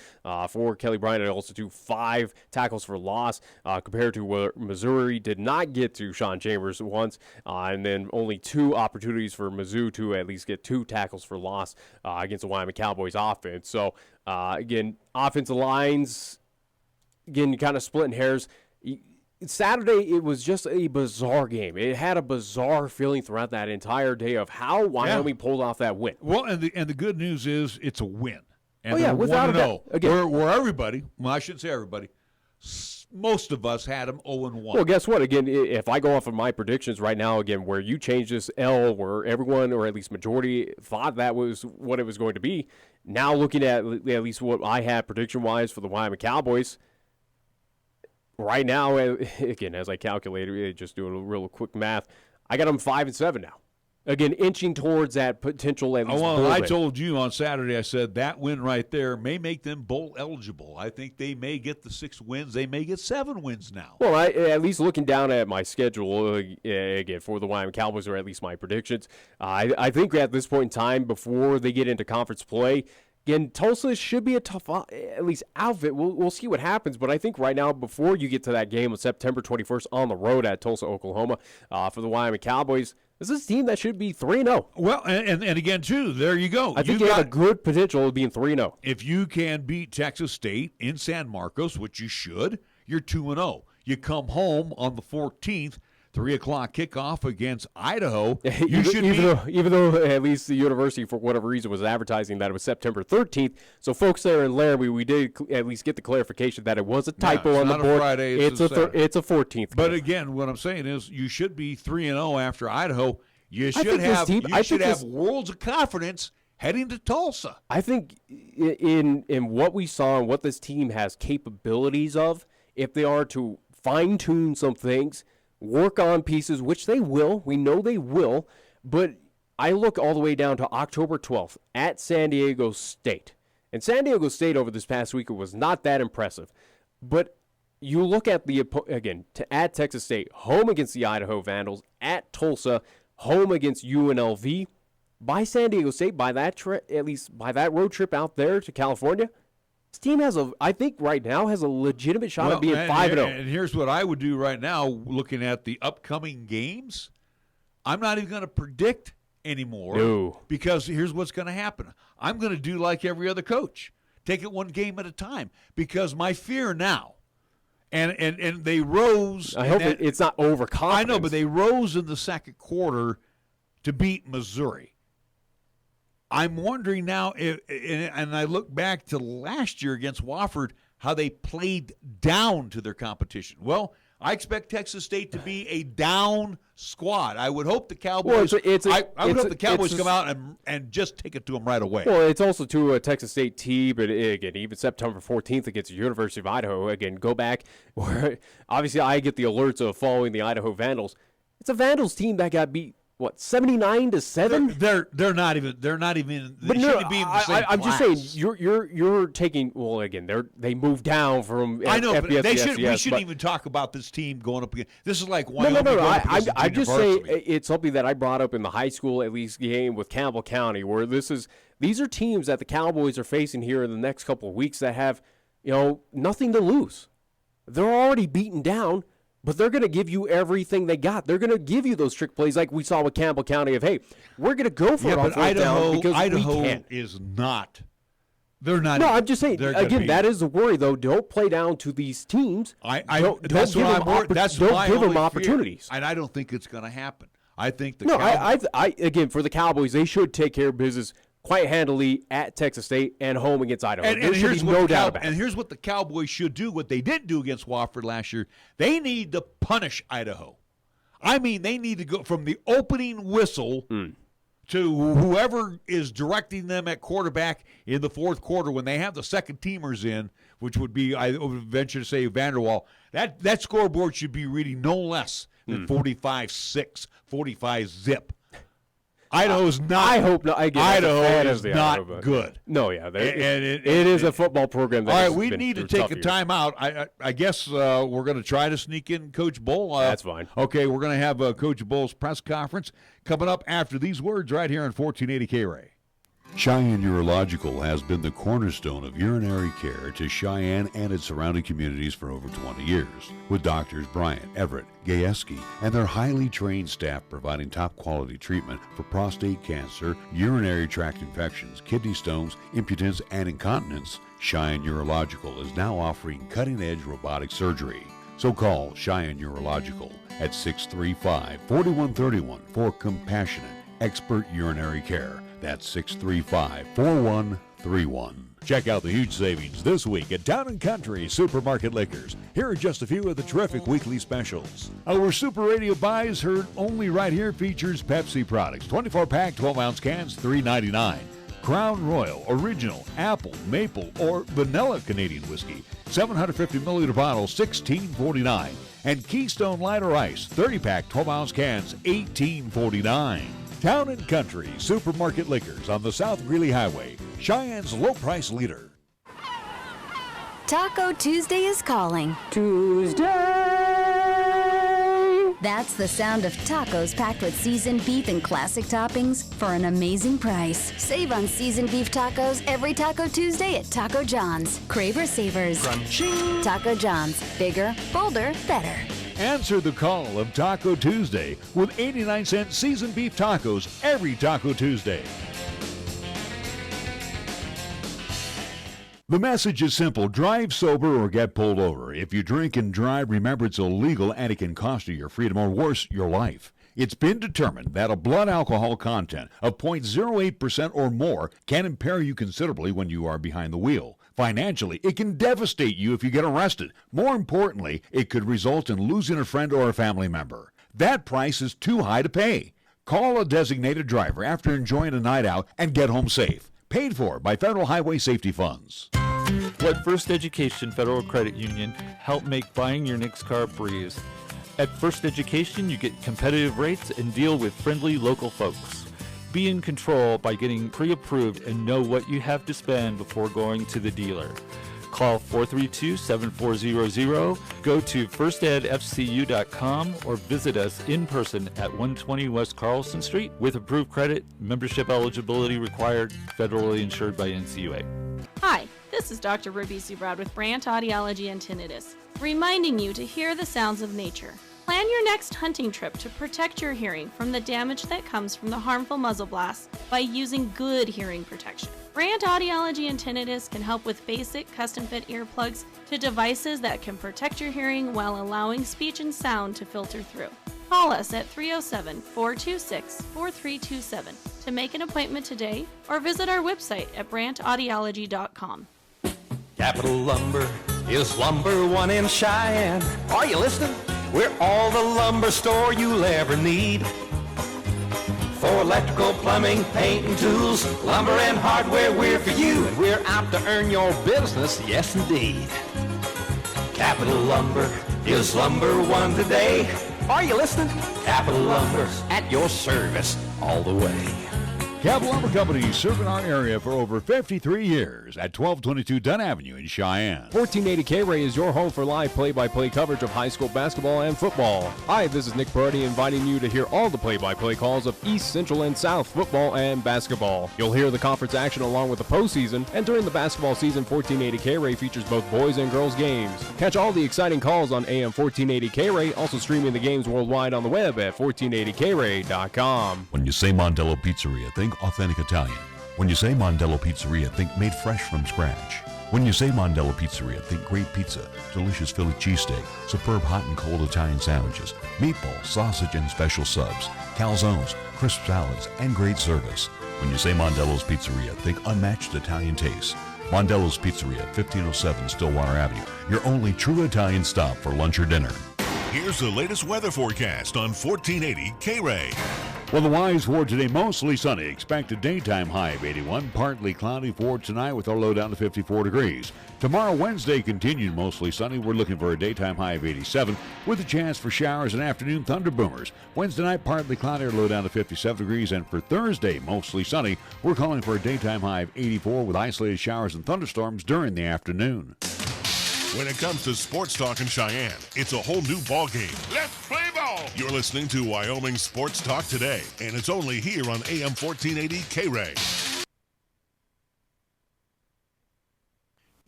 for Kelly Bryant, and also 5 tackles for loss, compared to where Missouri did not get to Sean Chambers once, and then only 2 opportunities for Mizzou to at least get 2 tackles for loss against the Wyoming Cowboys offense. So, again, offensive lines, again, kind of splitting hairs. Saturday, it was just a bizarre game. It had a bizarre feeling throughout that entire day of how Wyoming pulled off that win. Well, and the good news is it's a win. And yeah, without a doubt. Again, where everybody, well, I shouldn't say everybody, most of us had them 0-1. Well, guess what? Again, if I go off of my predictions right now, again, where you change this L, where everyone, or at least majority, thought that was what it was going to be, now looking at least what I had prediction-wise for the Wyoming Cowboys, right now, again, as I calculated, just doing a real quick math, I got them 5-7 now. Again, inching towards that potential at least. Well, I told you on Saturday, I said that win right there may make them bowl eligible. I think they may get the 6 wins. They may get 7 wins now. Well, at least looking down at my schedule, again, for the Wyoming Cowboys, or at least my predictions, I think at this point in time, before they get into conference play, again, Tulsa should be a tough, at least, outfit. We'll see what happens. But I think right now, before you get to that game on September 21st on the road at Tulsa, Oklahoma, for the Wyoming Cowboys, this is a team that should be 3-0. Well, and again, too, there you go. I think you have a good potential of being 3-0. If you can beat Texas State in San Marcos, which you should, you're 2-0. You come home on the 14th, 3 o'clock kickoff against Idaho. Even though at least the university, for whatever reason, was advertising that it was September 13th. So folks there in Laramie, we did at least get the clarification that it was a typo on the board. Friday, it's a 14th. But again, what I'm saying is you should be 3-0 after Idaho. You should have worlds of confidence heading to Tulsa. I think in what we saw and what this team has capabilities of, if they are to fine-tune some things, work on pieces, which they will. We know they will. But I look all the way down to October 12th at San Diego State. And San Diego State over this past week was not that impressive. But you look at at Texas State, home against the Idaho Vandals, at Tulsa, home against UNLV, by San Diego State, at least by that road trip out there to California. This team I think right now has a legitimate shot at being 5-0. And here's what I would do right now, looking at the upcoming games. I'm not even going to predict anymore. No. Because here's what's going to happen. I'm going to do like every other coach. Take it one game at a time. Because my fear now, and they rose. I hope it's not overconfidence. I know, but they rose in the second quarter to beat Missouri. I'm wondering now, and I look back to last year against Wofford, how they played down to their competition. Well, I expect Texas State to be a down squad. I would hope the Cowboys. I would hope the Cowboys come out and just take it to them right away. Well, it's also to a Texas State team, but again, even September 14th against the University of Idaho. Again, go back where obviously I get the alerts of following the Idaho Vandals. It's a Vandals team that got beat. What, 79-7? They're not even. They shouldn't be in the same I'm class. just saying you're taking. Well, again, they moved down from. I know, FBS but they should. FCS, We shouldn't even talk about this team going up again. This is like Wyoming. No. I just say it's something that I brought up in the high school at least game with Campbell County, where these are teams that the Cowboys are facing here in the next couple of weeks that have nothing to lose. They're already beaten down. But they're going to give you everything they got. They're going to give you those trick plays like we saw with Campbell County of, hey, we're going to go for it on fourth down because Idaho we can. is not. They're not. No, I'm just saying, again, that is the worry, though. Don't play down to these teams. Don't give them opportunities. And I don't think it's going to happen. I think again, for the Cowboys, they should take care of business quite handily at Texas State and home against Idaho. And here's no doubt about it. And here's what the Cowboys should do, what they didn't do against Wofford last year. They need to punish Idaho. I mean, they need to go from the opening whistle to whoever is directing them at quarterback in the fourth quarter when they have the second teamers in, which would be, I would venture to say, Vanderwall. That scoreboard should be reading no less than 45-6, 45-zip. Idaho's not. I hope not. Idaho is not good. No, yeah, it is a football program. All right, we need to take a timeout. I guess we're going to try to sneak in Coach Bohl. That's fine. Okay, we're going to have Coach Bohl's press conference coming up after these words right here on 1480 KRAE. Cheyenne Urological has been the cornerstone of urinary care to Cheyenne and its surrounding communities for over 20 years, with doctors Bryant, Everett, Gajewski, and their highly trained staff providing top-quality treatment for prostate cancer, urinary tract infections, kidney stones, impotence, and incontinence. Cheyenne Urological is now offering cutting-edge robotic surgery. So call Cheyenne Urological at 635-4131 for compassionate, expert urinary care. That's 635-4131. Check out the huge savings this week at Town & Country Supermarket Liquors. Here are just a few of the terrific weekly specials. Our Super Radio buys heard only right here features Pepsi products. 24-pack, 12-ounce cans, $3.99. Crown Royal, Original, Apple, Maple, or Vanilla Canadian Whiskey, 750 milliliter bottle, $16.49. And Keystone Light or Ice, 30-pack, 12-ounce cans, $18.49. Town & Country Supermarket Liquors on the South Greeley Highway, Cheyenne's low-price leader. Taco Tuesday is calling. That's the sound of tacos packed with seasoned beef and classic toppings for an amazing price. Save on seasoned beef tacos every Taco Tuesday at Taco John's. Craver Savers. Crunchy. Taco John's. Bigger, bolder, better. Answer the call of Taco Tuesday with 89-cent seasoned beef tacos every Taco Tuesday. The message is simple. Drive sober or get pulled over. If you drink and drive, remember it's illegal and it can cost you your freedom or worse, your life. It's been determined that a blood alcohol content of 0.08% or more can impair you considerably when you are behind the wheel. Financially, it can devastate you if you get arrested. More importantly, it could result in losing a friend or a family member. That price is too high to pay. Call a designated driver after enjoying a night out and get home safe. Paid for by Federal Highway Safety Funds. Let First Education Federal Credit Union help make buying your next car a breeze. At First Education, you get competitive rates and deal with friendly local folks. Be in control by getting pre-approved and know what you have to spend before going to the dealer. Call 432-7400, go to firstedfcu.com, or visit us in person at 120 West Carlson Street with approved credit, membership eligibility required, federally insured by NCUA. Hi, this is Dr. Ruby Zubrod with Brandt Audiology and Tinnitus, reminding you to hear the sounds of nature. Plan your next hunting trip to protect your hearing from the damage that comes from the harmful muzzle blasts by using good hearing protection. Brandt Audiology and Tinnitus can help with basic custom-fit earplugs to devices that can protect your hearing while allowing speech and sound to filter through. Call us at 307-426-4327 to make an appointment today or visit our website at brandtaudiology.com. Capital Lumber is number one in Cheyenne. Are you listening? We're all the lumber store you'll ever need. For electrical, plumbing, paint, and tools, lumber and hardware, we're for you. And we're out to earn your business, yes indeed. Capital Lumber is number one today. Are you listening? Capital Lumber's at your service all the way. Capital Lumber Company, serving our area for over 53 years at 1222 Dunn Avenue in Cheyenne. 1480 KRAE is your home for live play-by-play coverage of high school basketball and football. Hi, this is Nick Peretti inviting you to hear all the play-by-play calls of East, Central, and South football and basketball. You'll hear the conference action along with the postseason, and during the basketball season, 1480 KRAE features both boys and girls games. Catch all the exciting calls on AM 1480 KRAE, also streaming the games worldwide on the web at 1480KRAE.com. When you say Mondello Pizzeria, think authentic Italian. When you say Mondello Pizzeria, think made fresh from scratch. When you say Mondello Pizzeria, think great pizza, delicious Philly cheesesteak, superb hot and cold Italian sandwiches, meatballs, sausage and special subs, calzones, crisp salads, and great service. When you say Mondello's Pizzeria, think unmatched Italian taste. Mondello's Pizzeria, 1507 Stillwater Avenue, your only true Italian stop for lunch or dinner. Here's the latest weather forecast on 1480 KRAE. Well, the Y's for today, mostly sunny. Expect a daytime high of 81, partly cloudy for tonight with our low down to 54 degrees. Tomorrow, Wednesday, continued mostly sunny. We're looking for a daytime high of 87 with a chance for showers and afternoon thunder boomers. Wednesday night, partly cloudy, or low down to 57 degrees. And for Thursday, mostly sunny. We're calling for a daytime high of 84 with isolated showers and thunderstorms during the afternoon. When it comes to sports talk in Cheyenne, it's a whole new ballgame. Let's play ball! You're listening to Wyoming Sports Talk today, and it's only here on AM 1480 KRAE.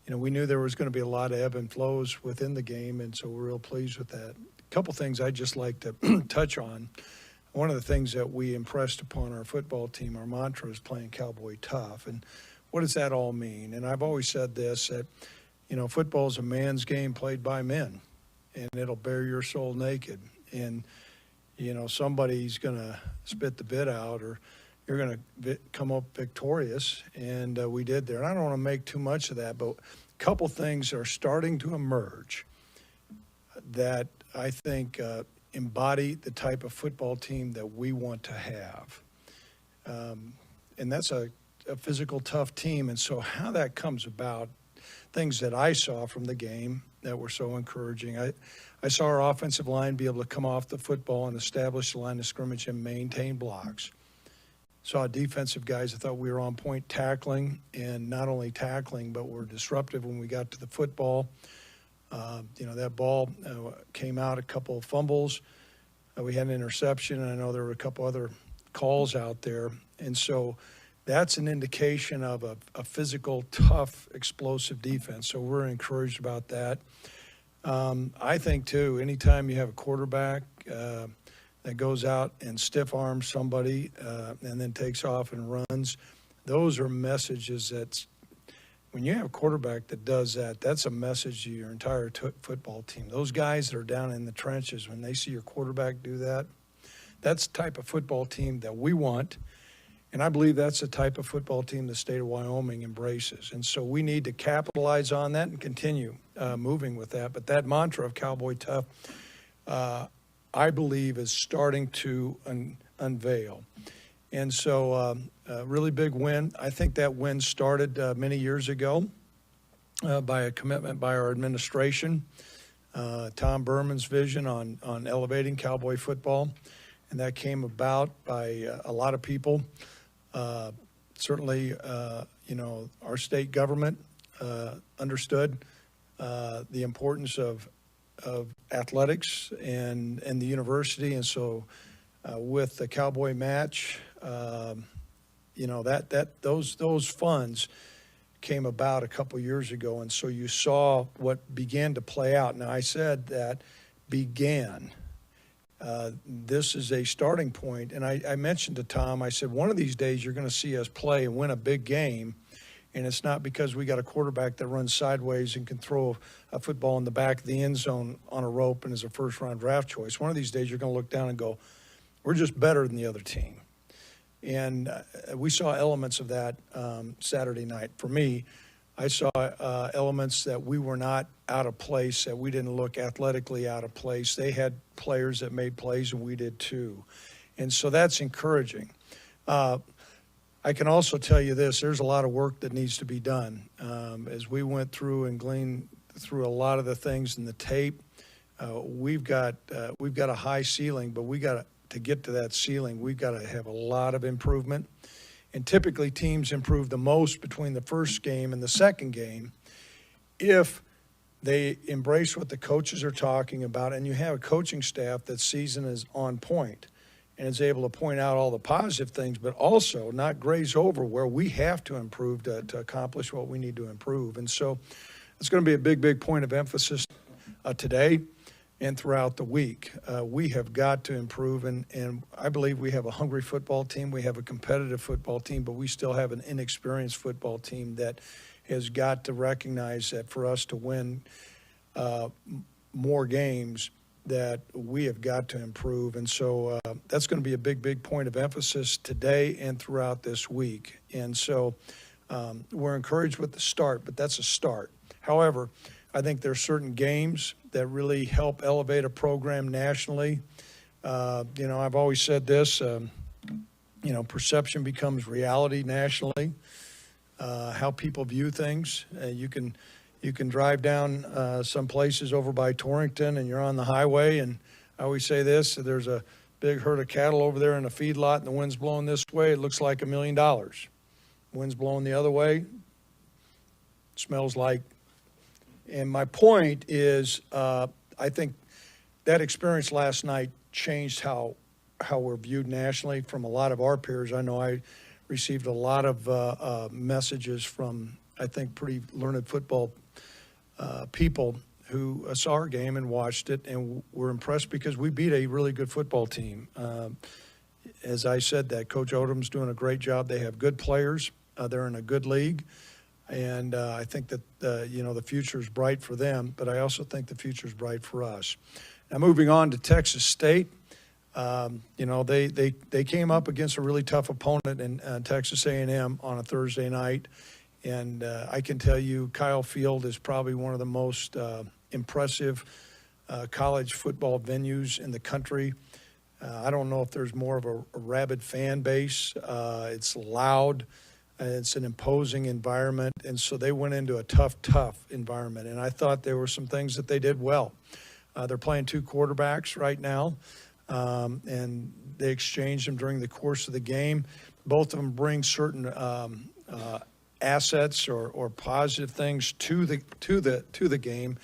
You know, we knew there was going to be a lot of ebb and flows within the game, and so we're real pleased with that. A couple things I'd just like to touch on. One of the things that we impressed upon our football team, our mantra is playing Cowboy tough. And what does that all mean? And I've always said this, that you know, football is a man's game played by men, and it'll bare your soul naked. And, you know, somebody's going to spit the bit out, or you're going to come up victorious, and we did there. And I don't want to make too much of that, but a couple things are starting to emerge that I think embody the type of football team that we want to have. And that's a physical, tough team. And so how that comes about, things that I saw from the game that were so encouraging. I saw our offensive line be able to come off the football and establish the line of scrimmage and maintain blocks. Saw defensive guys that thought we were on point tackling, and not only tackling, but were disruptive when we got to the football. You know, that ball came out, a couple of fumbles. We had an interception, and I know there were a couple other calls out there. And so that's an indication of a physical, tough, explosive defense. So we're encouraged about that. I think, too, anytime you have a quarterback that goes out and stiff arms somebody and then takes off and runs, those are messages that's – when you have a quarterback that does that, that's a message to your entire football team. Those guys that are down in the trenches, when they see your quarterback do that, that's the type of football team that we want. And I believe that's the type of football team the state of Wyoming embraces. And so we need to capitalize on that and continue moving with that. But that mantra of Cowboy tough, I believe, is starting to unveil. And so a really big win. I think that win started many years ago by a commitment by our administration, Tom Berman's vision on elevating Cowboy football. And that came about by a lot of people. Certainly, you know, our state government understood the importance of athletics and the university. And so with the Cowboy match, you know, those funds came about a couple years ago. And so you saw what began to play out. Now, I said that began. This is a starting point. And I mentioned to Tom, I said, one of these days you're going to see us play and win a big game. And it's not because we got a quarterback that runs sideways and can throw a football in the back of the end zone on a rope and is a first-round draft choice. One of these days you're going to look down and go, we're just better than the other team. And we saw elements of that Saturday night. For me, I saw elements that we were not out of place, that we didn't look athletically out of place. They had players that made plays, and we did too. And so that's encouraging. I can also tell you this, there's a lot of work that needs to be done. As we went through and gleaned through a lot of the things in the tape, we've got a high ceiling, but we got to get to that ceiling, we've got to have a lot of improvement. And typically teams improve the most between the first game and the second game if they embrace what the coaches are talking about, and you have a coaching staff that season is on point and is able to point out all the positive things, but also not graze over where we have to improve to accomplish what we need to improve. And so it's going to be a big, big point of emphasis today and throughout the week. We have got to improve, and I believe we have a hungry football team. We have a competitive football team, but we still have an inexperienced football team that has got to recognize that for us to win more games, that we have got to improve. And so that's going to be a big, big point of emphasis today and throughout this week. And so we're encouraged with the start, but that's a start. However, I think there's certain games that really help elevate a program nationally. I've always said this, perception becomes reality nationally. How people view things. You can drive down some places over by Torrington and you're on the highway, and I always say this, there's a big herd of cattle over there in a feedlot and the wind's blowing this way, it looks like $1 million. Wind's blowing the other way, it smells like. And my point is, I think that experience last night changed how we're viewed nationally from a lot of our peers. I know I received a lot of messages from, I think, pretty learned football people who saw our game and watched it and were impressed because we beat a really good football team. As I said, that Coach Odom's doing a great job. They have good players. They're in a good league. And I think that, the future is bright for them, but I also think the future is bright for us. Now, moving on to Texas State. They came up against a really tough opponent in Texas A&M on a Thursday night, and I can tell you Kyle Field is probably one of the most impressive college football venues in the country. I don't know if there's more of a rabid fan base. It's loud. It's an imposing environment, and so they went into a tough environment, and I thought there were some things that they did well. They're playing two quarterbacks right now. And they exchanged them during the course of the game. Both of them bring certain assets or positive things to the game.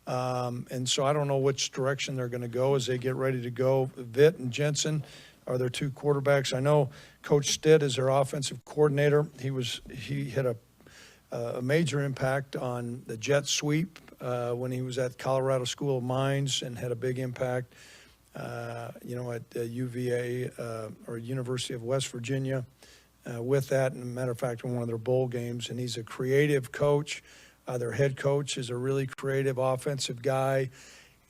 And so I don't know which direction they're going to go as they get ready to go. Vitt and Jensen are their two quarterbacks. I know Coach Stitt is their offensive coordinator. He had a major impact on the jet sweep when he was at Colorado School of Mines and had a big impact. At UVA or University of West Virginia with that. And a matter of fact, in one of their bowl games, and he's a creative coach. Their head coach is a really creative offensive guy.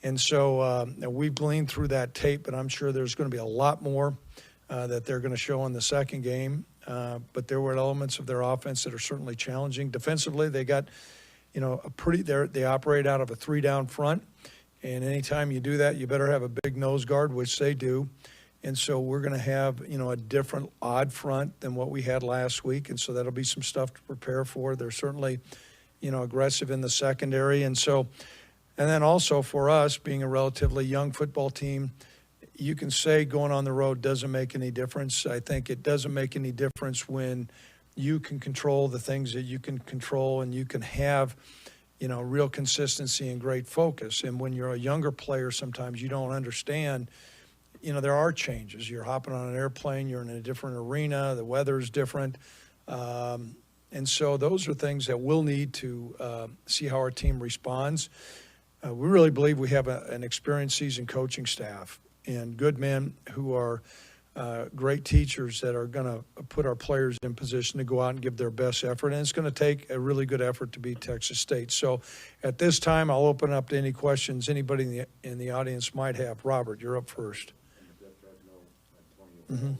And so we've gleaned through that tape, but I'm sure there's going to be a lot more that they're going to show in the second game. But there were elements of their offense that are certainly challenging. Defensively, they got, they operate out of a 3-down front. And anytime you do that, you better have a big nose guard, which they do. And so we're going to have, a different odd front than what we had last week. And so that'll be some stuff to prepare for. They're certainly, aggressive in the secondary. And then also for us, being a relatively young football team, you can say going on the road doesn't make any difference. I think it doesn't make any difference when you can control the things that you can control and you can have real consistency and great focus. And when you're a younger player, sometimes you don't understand, there are changes. You're hopping on an airplane, you're in a different arena, the weather's different. And so those are things that we'll need to see how our team responds. We really believe we have an experienced seasoned coaching staff and good men who are great teachers that are going to put our players in position to go out and give their best effort. And it's going to take a really good effort to beat Texas State. So at this time, I'll open up to any questions anybody in the audience might have. Robert, you're up first. Mm-hmm.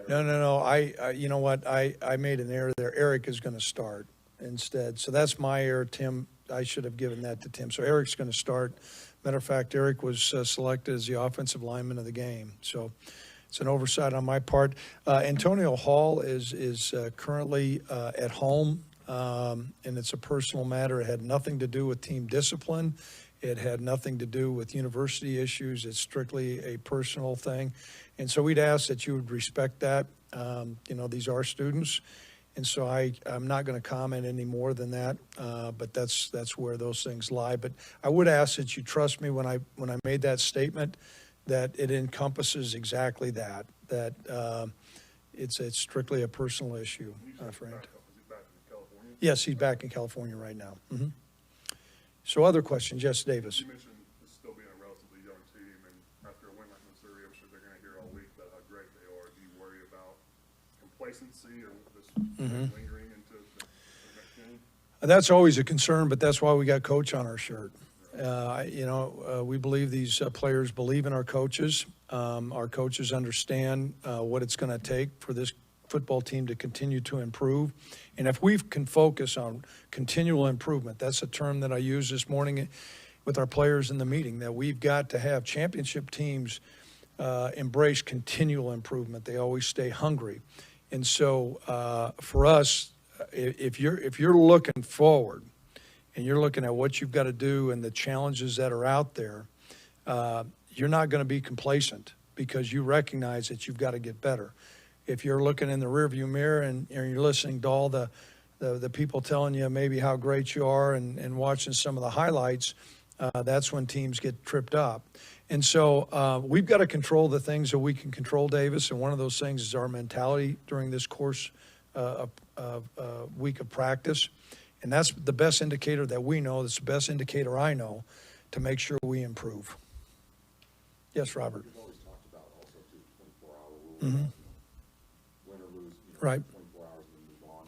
No. You know what? I made an error there. Eric is going to start instead. So that's my error, Tim. I should have given that to Tim. So Eric's going to start. Matter of fact, Eric was selected as the offensive lineman of the game. So it's an oversight on my part. Antonio Hall is currently at home, and it's a personal matter. It had nothing to do with team discipline. It had nothing to do with university issues. It's strictly a personal thing. And so we'd ask that you would respect that. These are students. And so I'm not going to comment any more than that, but that's where those things lie. But I would ask that you trust me when I made that statement, that it encompasses exactly that it's strictly a personal issue, Frank. Yes, he's back in California right now. Mm-hmm. So other questions? Yes, Davis. You mentioned this still being a relatively young team, and after a win like Missouri, I'm sure they're going to hear all week about how great they are. Do you worry about complacency or this lingering into the next game? That's always a concern, but that's why we got coach on our shirt. We believe these players believe in our coaches. Our coaches understand what it's going to take for this football team to continue to improve. And if we can focus on continual improvement, that's a term that I used this morning with our players in the meeting, that we've got to have championship teams embrace continual improvement. They always stay hungry. And so for us, if you're looking forward and you're looking at what you've got to do and the challenges that are out there, you're not going to be complacent because you recognize that you've got to get better. If you're looking in the rearview mirror and you're listening to all the people telling you maybe how great you are and watching some of the highlights, that's when teams get tripped up. And so we've got to control the things that we can control, Davis, and one of those things is our mentality during this course of week of practice. And that's the best indicator that we know. That's the best indicator I know to make sure we improve. Yes, Robert. You've always talked about also too 24-hour rule. Mm-hmm. Win or lose, right. 24 hours and move on.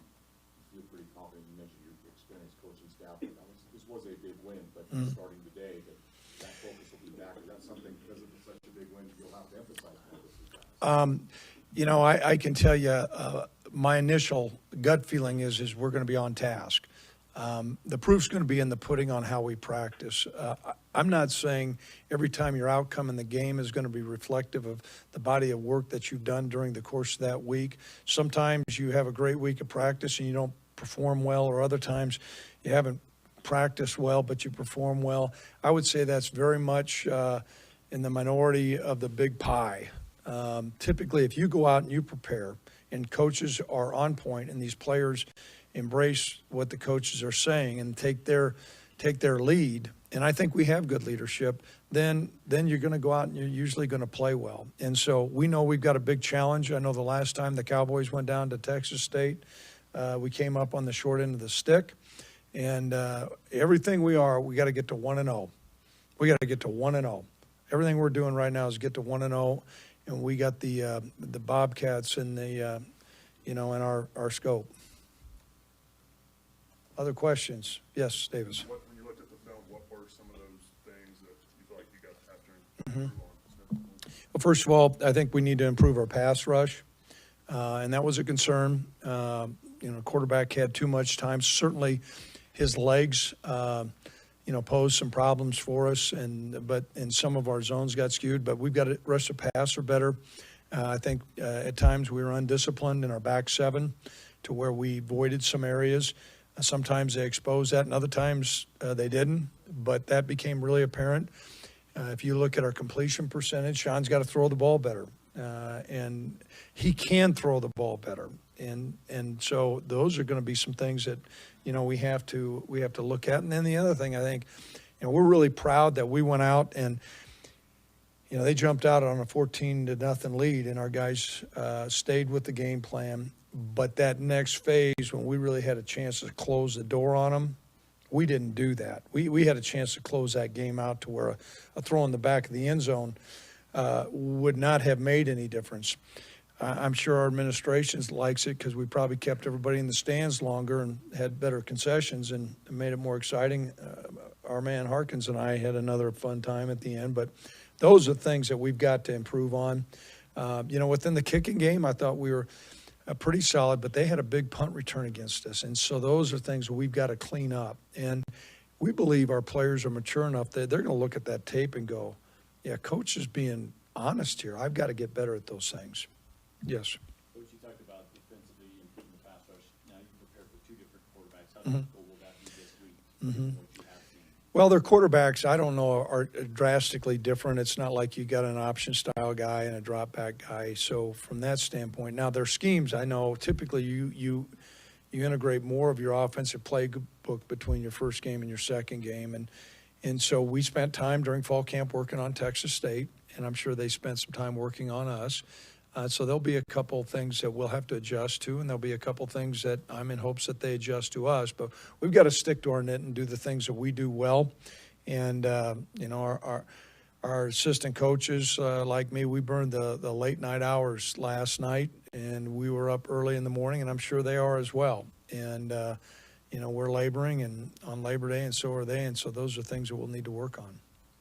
You feel pretty confident. You mentioned your experienced coaching staff. But this was a big win, but starting today, that focus will be back. Is that something, because of such a big win, you'll have to emphasize more this week? I can tell you my initial gut feeling is we're going to be on task. The proof's going to be in the pudding on how we practice. I'm not saying every time your outcome in the game is going to be reflective of the body of work that you've done during the course of that week. Sometimes you have a great week of practice and you don't perform well, or other times you haven't practiced well but you perform well. I would say that's very much in the minority of the big pie. Typically, if you go out and you prepare and coaches are on point and these players embrace what the coaches are saying and take their lead, and I think we have good leadership, then you're going to go out and you're usually going to play well. And so we know we've got a big challenge. I know the last time the Cowboys went down to Texas State, we came up on the short end of the stick. And everything we got to get to 1-0. We got to get to 1-0. Everything we're doing right now is get to 1-0, and we got the Bobcats in the in our scope. Other questions? Yes, Davis. When you looked at the film, what were some of those things that you feel like you got to have to improve on? Well, first of all, I think we need to improve our pass rush, and that was a concern. Quarterback had too much time. Certainly, his legs, posed some problems for us, but some of our zones got skewed. But we've got to rush the passer better. I think at times we were undisciplined in our back seven, to where we voided some areas. Sometimes they exposed that, and other times they didn't. But that became really apparent. If you look at our completion percentage, Sean's got to throw the ball better, and he can throw the ball better. And so those are going to be some things that we have to look at. And then the other thing, I think, we're really proud that we went out and they jumped out on a 14-0 lead, and our guys stayed with the game plan. But that next phase, when we really had a chance to close the door on them, we didn't do that. We had a chance to close that game out to where a throw in the back of the end zone would not have made any difference. I'm sure our administration likes it because we probably kept everybody in the stands longer and had better concessions and made it more exciting. Our man Harkins and I had another fun time at the end. But those are things that we've got to improve on. Within the kicking game, I thought we were pretty solid, but they had a big punt return against us. And so those are things that we've got to clean up. And we believe our players are mature enough that they're going to look at that tape and go, yeah, coach is being honest here. I've got to get better at those things. Yes. Coach, you talked about defensively improving the pass rush. Now you can prepare for two different quarterbacks. How difficult will that be this week? What you have seen? Well, their quarterbacks, I don't know, are drastically different. It's not like you got an option style guy and a drop back guy. So from that standpoint, now their schemes, I know typically you integrate more of your offensive playbook between your first game and your second game, and so we spent time during fall camp working on Texas State, and I'm sure they spent some time working on us. So there'll be a couple things that we'll have to adjust to, and there'll be a couple things that I'm in hopes that they adjust to us. But we've got to stick to our knit and do the things that we do well. And, our assistant coaches, like me, we burned the late night hours last night, and we were up early in the morning, and I'm sure they are as well. And, we're laboring and on Labor Day, and so are they. And so those are things that we'll need to work on.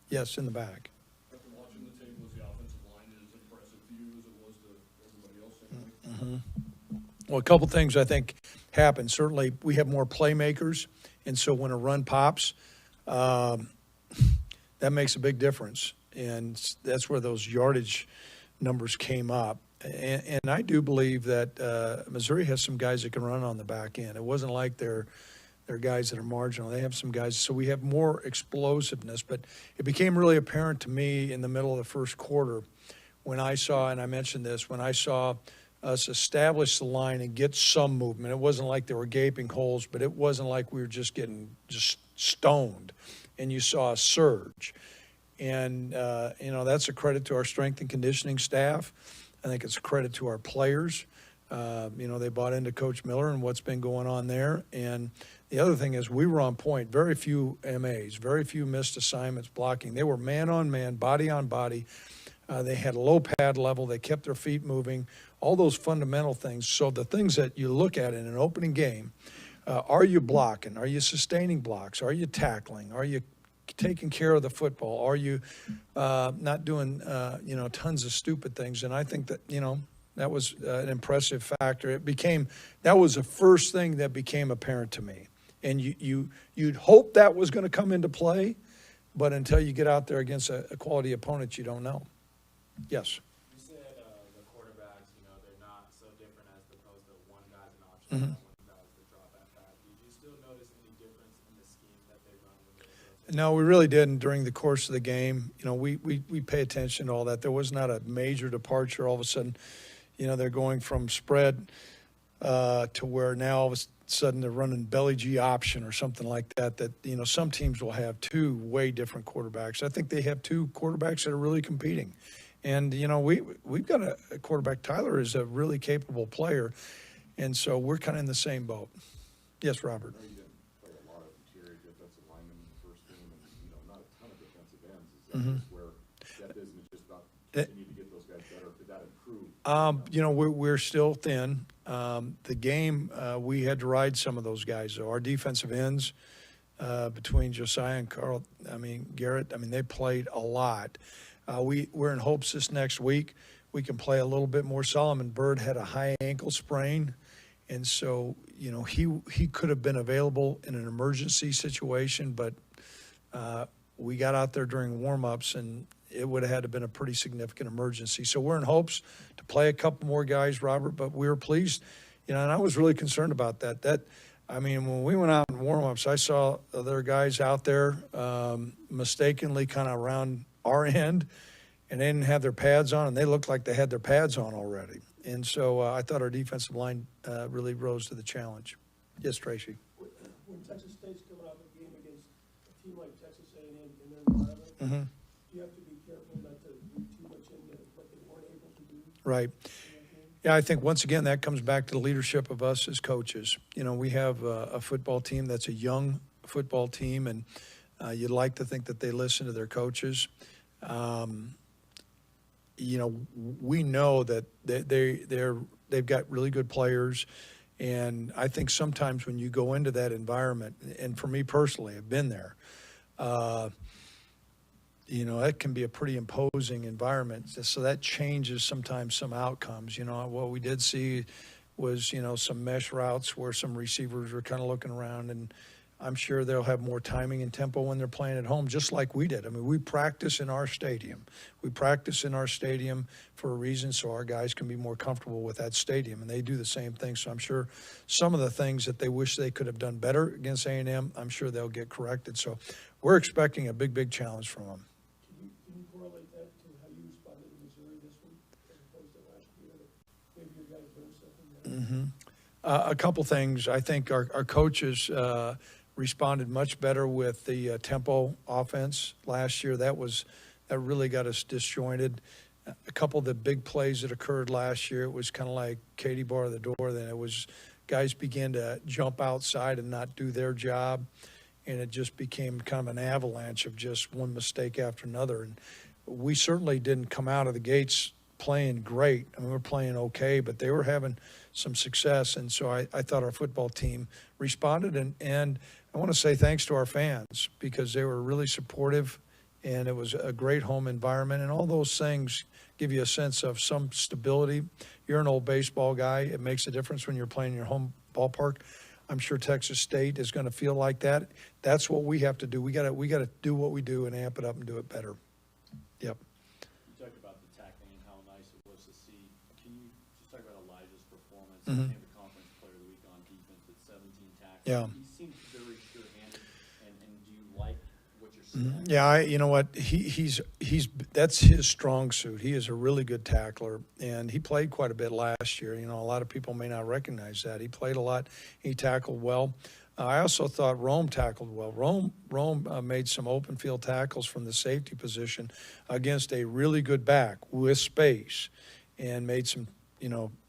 Yes, in the back. After watching the tape, was the offensive line as impressive to you as it was to everybody else? Well, a couple things I think happen. Certainly, we have more playmakers, and so when a run pops, that makes a big difference, and that's where those yardage numbers came up. And I do believe that Missouri has some guys that can run on the back end. It wasn't like they're guys that are marginal. They have some guys, so we have more explosiveness. But it became really apparent to me in the middle of the first quarter when I saw, and I mentioned this, when I saw us establish the line and get some movement. It wasn't like there were gaping holes, but it wasn't like we were just getting stoned. And you saw a surge. And, that's a credit to our strength and conditioning staff. I think it's a credit to our players. They bought into Coach Miller and what's been going on there. And the other thing is we were on point. Very few MAs, very few missed assignments blocking. They were man on man, body on body. They had a low pad level. They kept their feet moving, all those fundamental things. So the things that you look at in an opening game, are you blocking? Are you sustaining blocks? Are you tackling? Are you taking care of the football? Are you not doing, tons of stupid things? And I think that, that was an impressive factor. That was the first thing that became apparent to me. And you'd hope that was going to come into play, but until you get out there against a quality opponent, you don't know. Yes. You said the quarterbacks, they're not so different as opposed to one guy's an option, one guy's the drop back guy. Did you still notice any difference in the scheme that they run when they No, we really didn't during the course of the game. We pay attention to all that. There was not a major departure. All of a sudden, they're going from spread to where now all of a sudden they're running belly G option or something like that. Some teams will have two way different quarterbacks. I think they have two quarterbacks that are really competing. And, we've got a quarterback. Tyler is a really capable player. And so we're kind of in the same boat. Yes, Robert. I know you didn't play a lot of interior defensive linemen in the first game and, not a ton of defensive ends. Is that just where depth isn't just about continue to get those guys better? Could that improve? We're still thin. The game, we had to ride some of those guys, though. Our defensive ends, between Josiah and Garrett, they played a lot. We're in hopes this next week we can play a little bit more. Solomon Byrd had a high ankle sprain, and so he could have been available in an emergency situation, but we got out there during warm-ups, and it would have had to have been a pretty significant emergency. So we're in hopes to play a couple more guys, Robert, but we were pleased, and I was really concerned about that. When we went out in warm-ups, I saw other guys out there mistakenly kind of around our end, and they didn't have their pads on, and they looked like they had their pads on already. And so I thought our defensive line really rose to the challenge. Yes, Tracy. When Texas State's coming out of a game against a team like Texas A&M in their environment, you have to be careful not to read too much into what they weren't able to do. Right. Yeah, I think once again that comes back to the leadership of us as coaches. We have a football team that's a young football team, and you'd like to think that they listen to their coaches. We know that they've got really good players, and I think sometimes when you go into that environment, and for me personally, I've been there, it can be a pretty imposing environment. So that changes sometimes some outcomes. What we did see was, some mesh routes where some receivers were kind of looking around, and I'm sure they'll have more timing and tempo when they're playing at home, just like we did. We practice in our stadium. We practice in our stadium for a reason, so our guys can be more comfortable with that stadium, and they do the same thing. So I'm sure some of the things that they wish they could have done better against A&M, I'm sure they'll get corrected. So we're expecting a big challenge from them. Can you correlate that to how you responded in Missouri this week as opposed to last year? That maybe your guys learned something there? A couple things. I think our coaches responded much better with the tempo offense last year. That really got us disjointed. A couple of the big plays that occurred last year, it was kind of like Katie bar the door. Then it was guys began to jump outside and not do their job, and it just became kind of an avalanche of just one mistake after another. And we certainly didn't come out of the gates playing great. I mean, we're playing okay, but they were having some success, and so I thought our football team responded. And I want to say thanks to our fans because they were really supportive, and it was a great home environment, and all those things give you a sense of some stability. You're an old baseball guy. It makes a difference when you're playing in your home ballpark. I'm sure Texas State is going to feel like that. That's what we have to do. We got to do what we do and amp it up and do it better. Yep. You talked about the tackling and how nice it was to see. Can you just talk about Elijah's performance? Mm-hmm. And the conference player of the week on defense at 17 tackles. Yeah. He seems very sure-handed. And do you like what you're seeing? Yeah, you know what? He's that's his strong suit. He is a really good tackler, and he played quite a bit last year. You know, a lot of people may not recognize that. He played a lot. He tackled well. I also thought Rome tackled well. Rome made some open field tackles from the safety position against a really good back with space, and made some,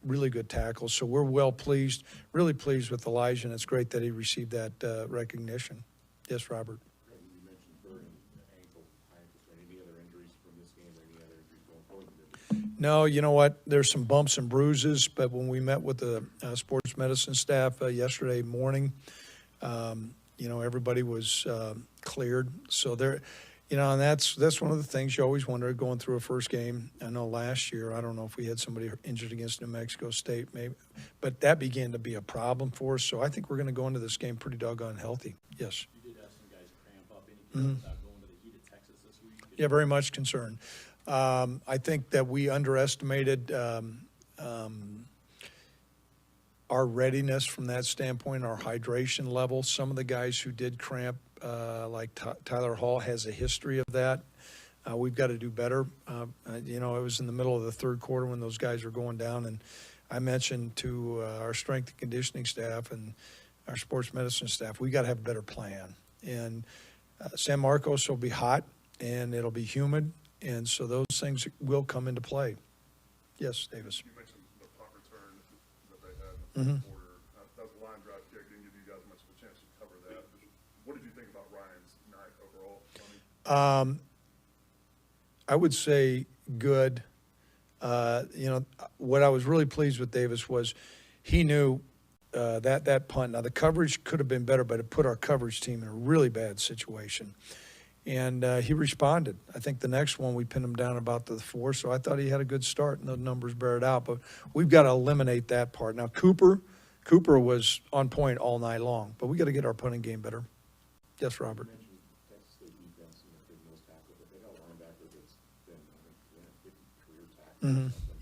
really good tackles. So we're really pleased with Elijah, and it's great that he received that recognition. Yes, Robert. No, you know what? There's some bumps and bruises, but when we met with the sports medicine staff yesterday morning, everybody was cleared. So there, and that's one of the things you always wonder going through a first game. I know last year, I don't know if we had somebody injured against New Mexico State, maybe, but that began to be a problem for us. So I think we're going to go into this game pretty doggone healthy. Yes. You did have some guys cramp up. Any about going to the heat of Texas this week? Yeah, very much concerned. I think that we underestimated our readiness from that standpoint, our hydration level. Some of the guys who did cramp, like Tyler Hall, has a history of that. We've got to do better. It was in the middle of the third quarter when those guys were going down, and I mentioned to our strength and conditioning staff and our sports medicine staff, we got to have a better plan. And San Marcos will be hot, and it'll be humid. And so those things will come into play. Yes, Davis. You mentioned the punt return that they had in the fourth quarter. That was a line drive kick. Didn't give you guys much of a chance to cover that. What did you think about Ryan's night overall? I would say good. What I was really pleased with Davis was he knew that punt. Now, the coverage could have been better, but it put our coverage team in a really bad situation. And he responded. I think the next one we pinned him down about the 4, so I thought he had a good start, and the numbers bear it out. But we've got to eliminate that part. Now, Cooper was on point all night long, but we got to get our punting game better. Yes, Robert.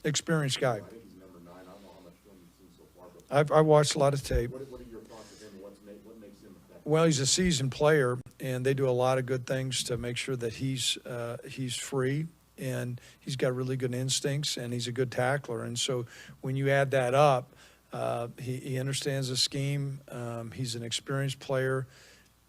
Experienced guy. I've watched a lot of tape. What are your thoughts of him? What makes him effective? Well, he's a seasoned player, and they do a lot of good things to make sure that he's free, and he's got really good instincts, and he's a good tackler. And so when you add that up, he understands the scheme. He's an experienced player.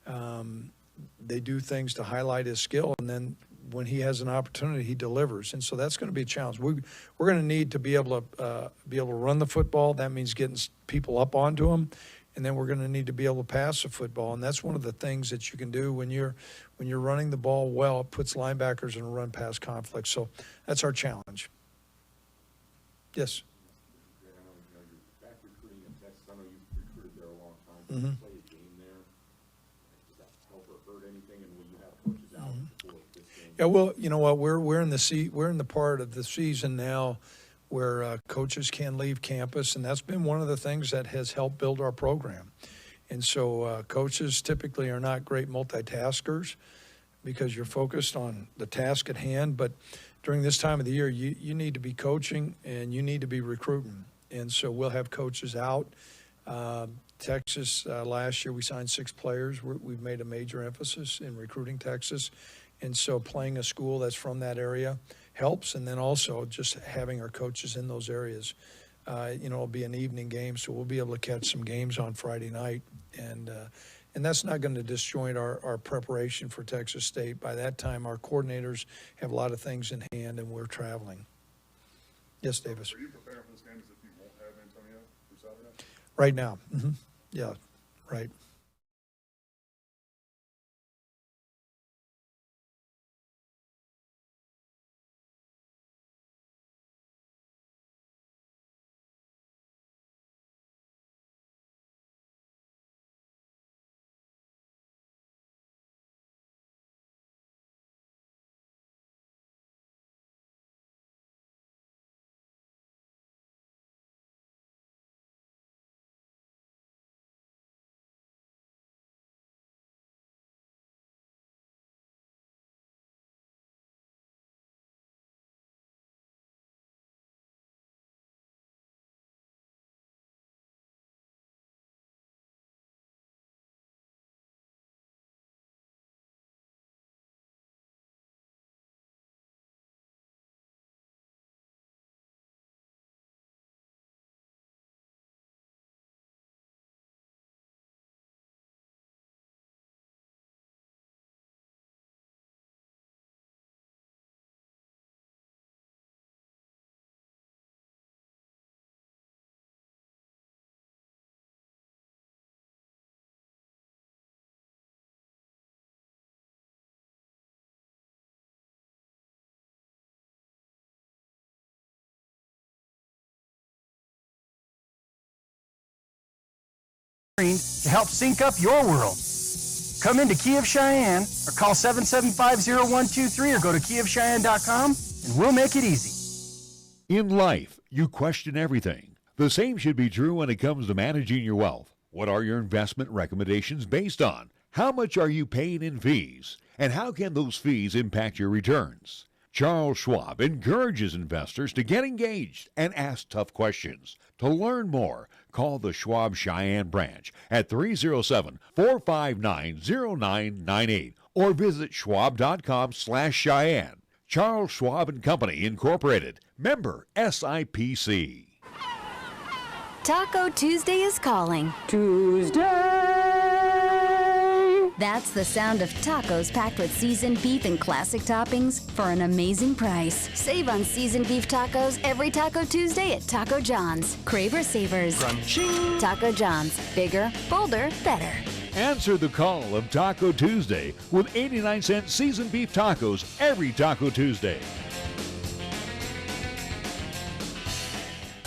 They do things to highlight his skill, and then when he has an opportunity, he delivers. And so that's going to be a challenge. We're going to need to be able to run the football. That means getting people up onto him. And then we're going to need to be able to pass the football. And that's one of the things that you can do when you're running the ball well. It puts linebackers in a run-pass conflict. So that's our challenge. Yes? I know you're back recruiting in Texas. I know you've recruited there a long time. Did you play a game there? Does that help or hurt anything? And will you have coaches out before this game? Yeah, well, you know what? We're in the part of the season now where coaches can leave campus, and that's been one of the things that has helped build our program. And so coaches typically are not great multitaskers because you're focused on the task at hand. But during this time of the year, you need to be coaching and you need to be recruiting. And so we'll have coaches out Texas, last year we signed 6 players. We've made a major emphasis in recruiting Texas. And so playing a school that's from that area helps. And then also just having our coaches in those areas. It'll be an evening game, so we'll be able to catch some games on Friday night. And that's not going to disjoint our preparation for Texas State. By that time, our coordinators have a lot of things in hand, and we're traveling. Yes, Davis. Are you preparing for this game as if you won't have Antonio for Saturday? Right now. Mm-hmm. Yeah, right. To help sync up your world. Come into Key of Cheyenne or call 775-0123 or go to keyofcheyenne.com and we'll make it easy. In life, you question everything. The same should be true when it comes to managing your wealth. What are your investment recommendations based on? How much are you paying in fees? And how can those fees impact your returns? Charles Schwab encourages investors to get engaged and ask tough questions. To learn more, call the Schwab Cheyenne branch at 307-459-0998 or visit schwab.com/Cheyenne. Charles Schwab and Company, Incorporated. Member SIPC. Taco Tuesday is calling. Tuesday! That's the sound of tacos packed with seasoned beef and classic toppings for an amazing price. Save on seasoned beef tacos every Taco Tuesday at Taco John's. Craver Savers. Crunching. Taco John's. Bigger, bolder, better. Answer the call of Taco Tuesday with 89-cent seasoned beef tacos every Taco Tuesday.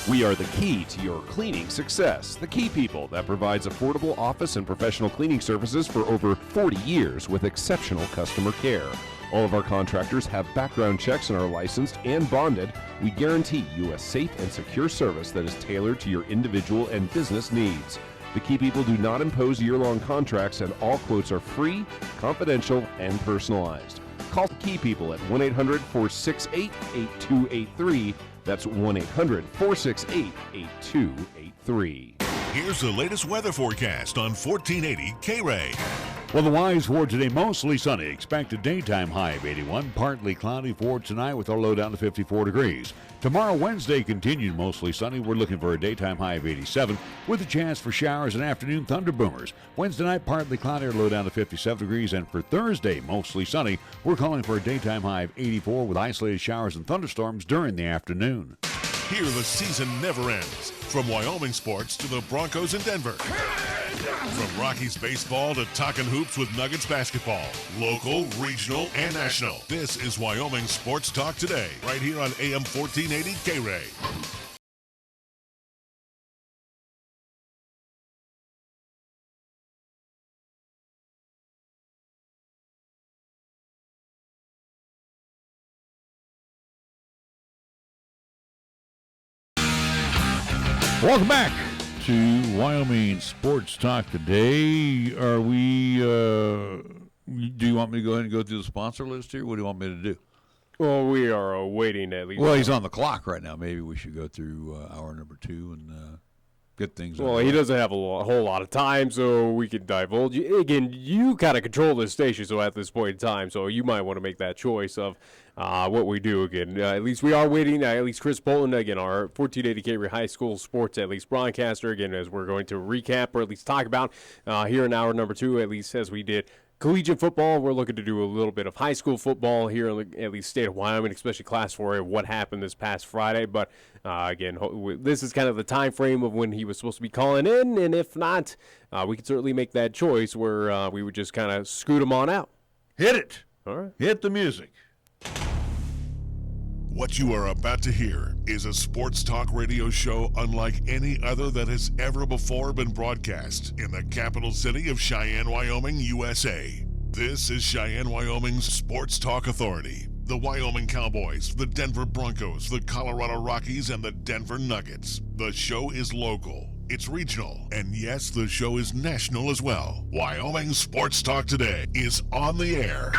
We are the key to your cleaning success. The Key People that provides affordable office and professional cleaning services for over 40 years with exceptional customer care. All of our contractors have background checks and are licensed and bonded. We guarantee you a safe and secure service that is tailored to your individual and business needs. The Key People do not impose year-long contracts, and all quotes are free, confidential, and personalized. Call the Key People at 1-800-468-8283. That's 1-800-468-8283. Here's the latest weather forecast on 1480 KRAE. Well, the wise for today, mostly sunny. Expect a daytime high of 81. Partly cloudy for tonight with our low down to 54 degrees. Tomorrow, Wednesday, continued mostly sunny. We're looking for a daytime high of 87 with a chance for showers and afternoon thunder boomers. Wednesday night, partly cloudy or low down to 57 degrees. And for Thursday, mostly sunny. We're calling for a daytime high of 84 with isolated showers and thunderstorms during the afternoon. Here the season never ends. From Wyoming sports to the Broncos in Denver. From Rockies baseball to talking hoops with Nuggets basketball. Local, regional, and national. This is Wyoming Sports Talk Today, right here on AM 1480 KRAE. Welcome back to Wyoming Sports Talk Today. Are we, do you want me to go ahead and go through the sponsor list here? What do you want me to do? Well, we are awaiting at least. Well, he's on the clock right now. Maybe we should go through hour number 2 and get things. Well, he doesn't have a whole lot of time, so we can divulge. Again, you kind of control this station, so at this point in time, so you might want to make that choice of what we do again. At least we are waiting. At least Chris Polton, again, our 1480 KRAE High School sports at least broadcaster, again, as we're going to recap or at least talk about here in hour number 2, at least as we did collegiate football. We're looking to do a little bit of high school football here in the, at least state of Wyoming, especially Class 4A, what happened this past Friday. But again, this is kind of the time frame of when he was supposed to be calling in, and if not, we could certainly make that choice where we would just kind of scoot him on out. Hit it. All right. Hit the music. What you are about to hear is a sports talk radio show unlike any other that has ever before been broadcast in the capital city of Cheyenne, Wyoming, USA. This is Cheyenne, Wyoming's Sports Talk Authority. The Wyoming Cowboys, the Denver Broncos, the Colorado Rockies, and the Denver Nuggets. The show is local, it's regional, and yes, the show is national as well. Wyoming Sports Talk Today is on the air.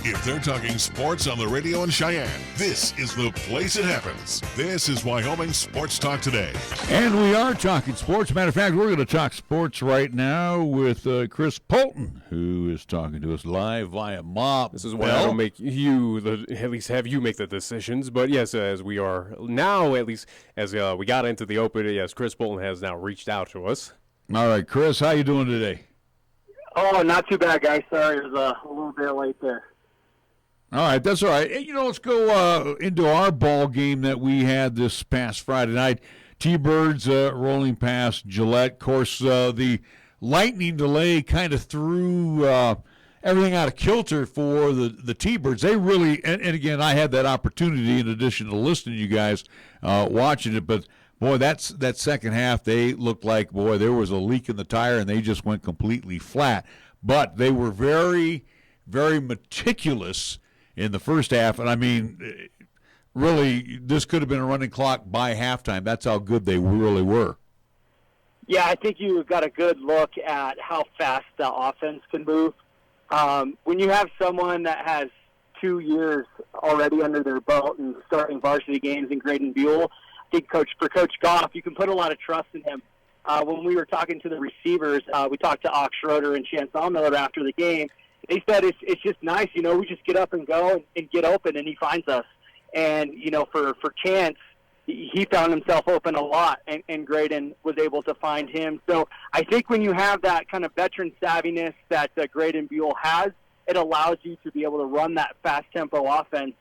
If they're talking sports on the radio in Cheyenne, this is the place it happens. This is Wyoming Sports Talk Today. And we are talking sports. Matter of fact, we're going to talk sports right now with Chris Polton, who is talking to us live via Mob. This is why I don't make you, at least have you make the decisions. But yes, as we are now, at least as we got into the open, yes, Chris Polton has now reached out to us. All right, Chris, how you doing today? Oh, not too bad, guys. Sorry, it was a little bit late there. All right, that's all right. You know, let's go into our ball game that we had this past Friday night. T-Birds rolling past Gillette. Of course, the lightning delay kind of threw everything out of kilter for the T-Birds. They really, and again, I had that opportunity in addition to listening to you guys watching it, but boy, that second half, they looked like, boy, there was a leak in the tire, and they just went completely flat. But they were very, very meticulous in the first half, and I mean, really, this could have been a running clock by halftime. That's how good they really were. Yeah, I think you got a good look at how fast the offense can move. When you have someone that has 2 years already under their belt and starting varsity games in Graydon Buell, I think for Coach Goff, you can put a lot of trust in him. When we were talking to the receivers, we talked to Ox Schroeder and Chance Allmiller after the game. They said it's just nice, you know, we just get up and go and get open, and he finds us. And, you know, for Chance, he found himself open a lot, and Graydon was able to find him. So I think when you have that kind of veteran savviness that Graydon Buell has, it allows you to be able to run that fast-tempo offense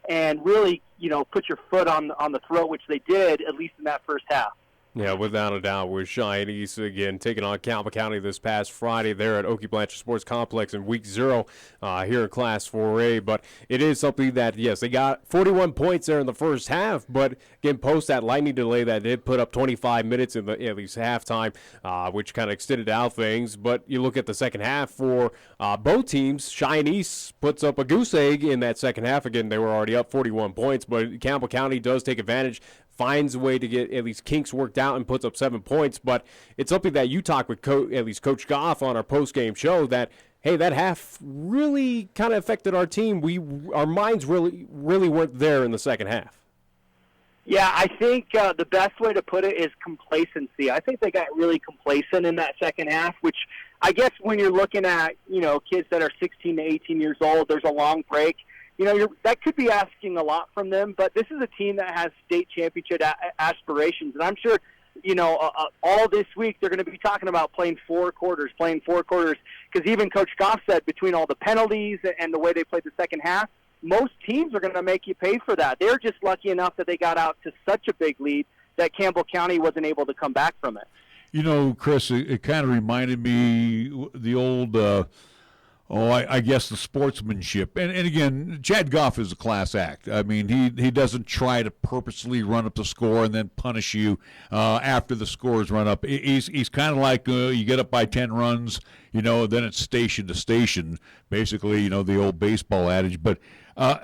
and really, you know, put your foot on the throat, which they did, at least in that first half. Yeah, without a doubt, we're Cheyenne East again, taking on Cowboy County this past Friday there at Okie Blanchard Sports Complex in Week 0 here in Class 4A. But it is something that, yes, they got 41 points there in the first half, but again, post that lightning delay that did put up 25 minutes in the at least halftime, which kind of extended out things. But you look at the second half for both teams, Cheyenne East puts up a goose egg in that second half. Again, they were already up 41 points, but Campbell County does take advantage, finds a way to get at least kinks worked out and puts up 7 points. But it's something that you talk with at least Coach Goff on our post-game show that, hey, that half really kind of affected our team. Our minds really weren't there in the second half. Yeah, I think the best way to put it is complacency. I think they got really complacent in that second half, which I guess when you're looking at, you know, kids that are 16 to 18 years old, there's a long break. You know, that could be asking a lot from them, but this is a team that has state championship aspirations, and I'm sure, you know, all this week they're going to be talking about playing four quarters, because even Coach Goff said between all the penalties and the way they played the second half, most teams are going to make you pay for that. They're just lucky enough that they got out to such a big lead that Campbell County wasn't able to come back from it. You know, Chris, it kind of reminded me the old I guess the sportsmanship. And again, Chad Goff is a class act. I mean, he doesn't try to purposely run up the score and then punish you after the score is run up. He's kind of like you get up by 10 runs, you know, then it's station to station, basically, you know, the old baseball adage. But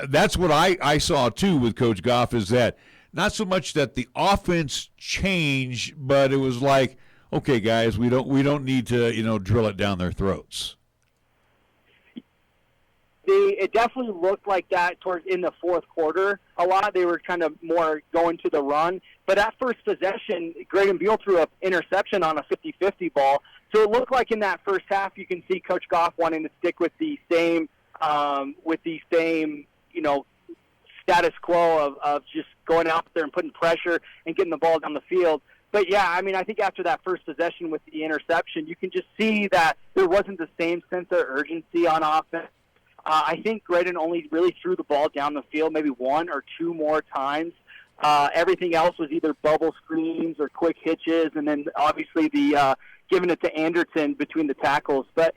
that's what I saw, too, with Coach Goff, is that not so much that the offense changed, but it was like, okay, guys, we don't need to, you know, drill it down their throats. it definitely looked like that towards in the fourth quarter. A lot they were kind of more going to the run. But at first possession, Graydon Bohl threw an interception on a 50-50 ball. So it looked like in that first half, you can see Coach Goff wanting to stick with the same, status quo of just going out there and putting pressure and getting the ball down the field. But, yeah, I mean, I think after that first possession with the interception, you can just see that there wasn't the same sense of urgency on offense. I think Graydon only really threw the ball down the field maybe one or two more times. Everything else was either bubble screens or quick hitches, and then obviously the giving it to Anderson between the tackles. But,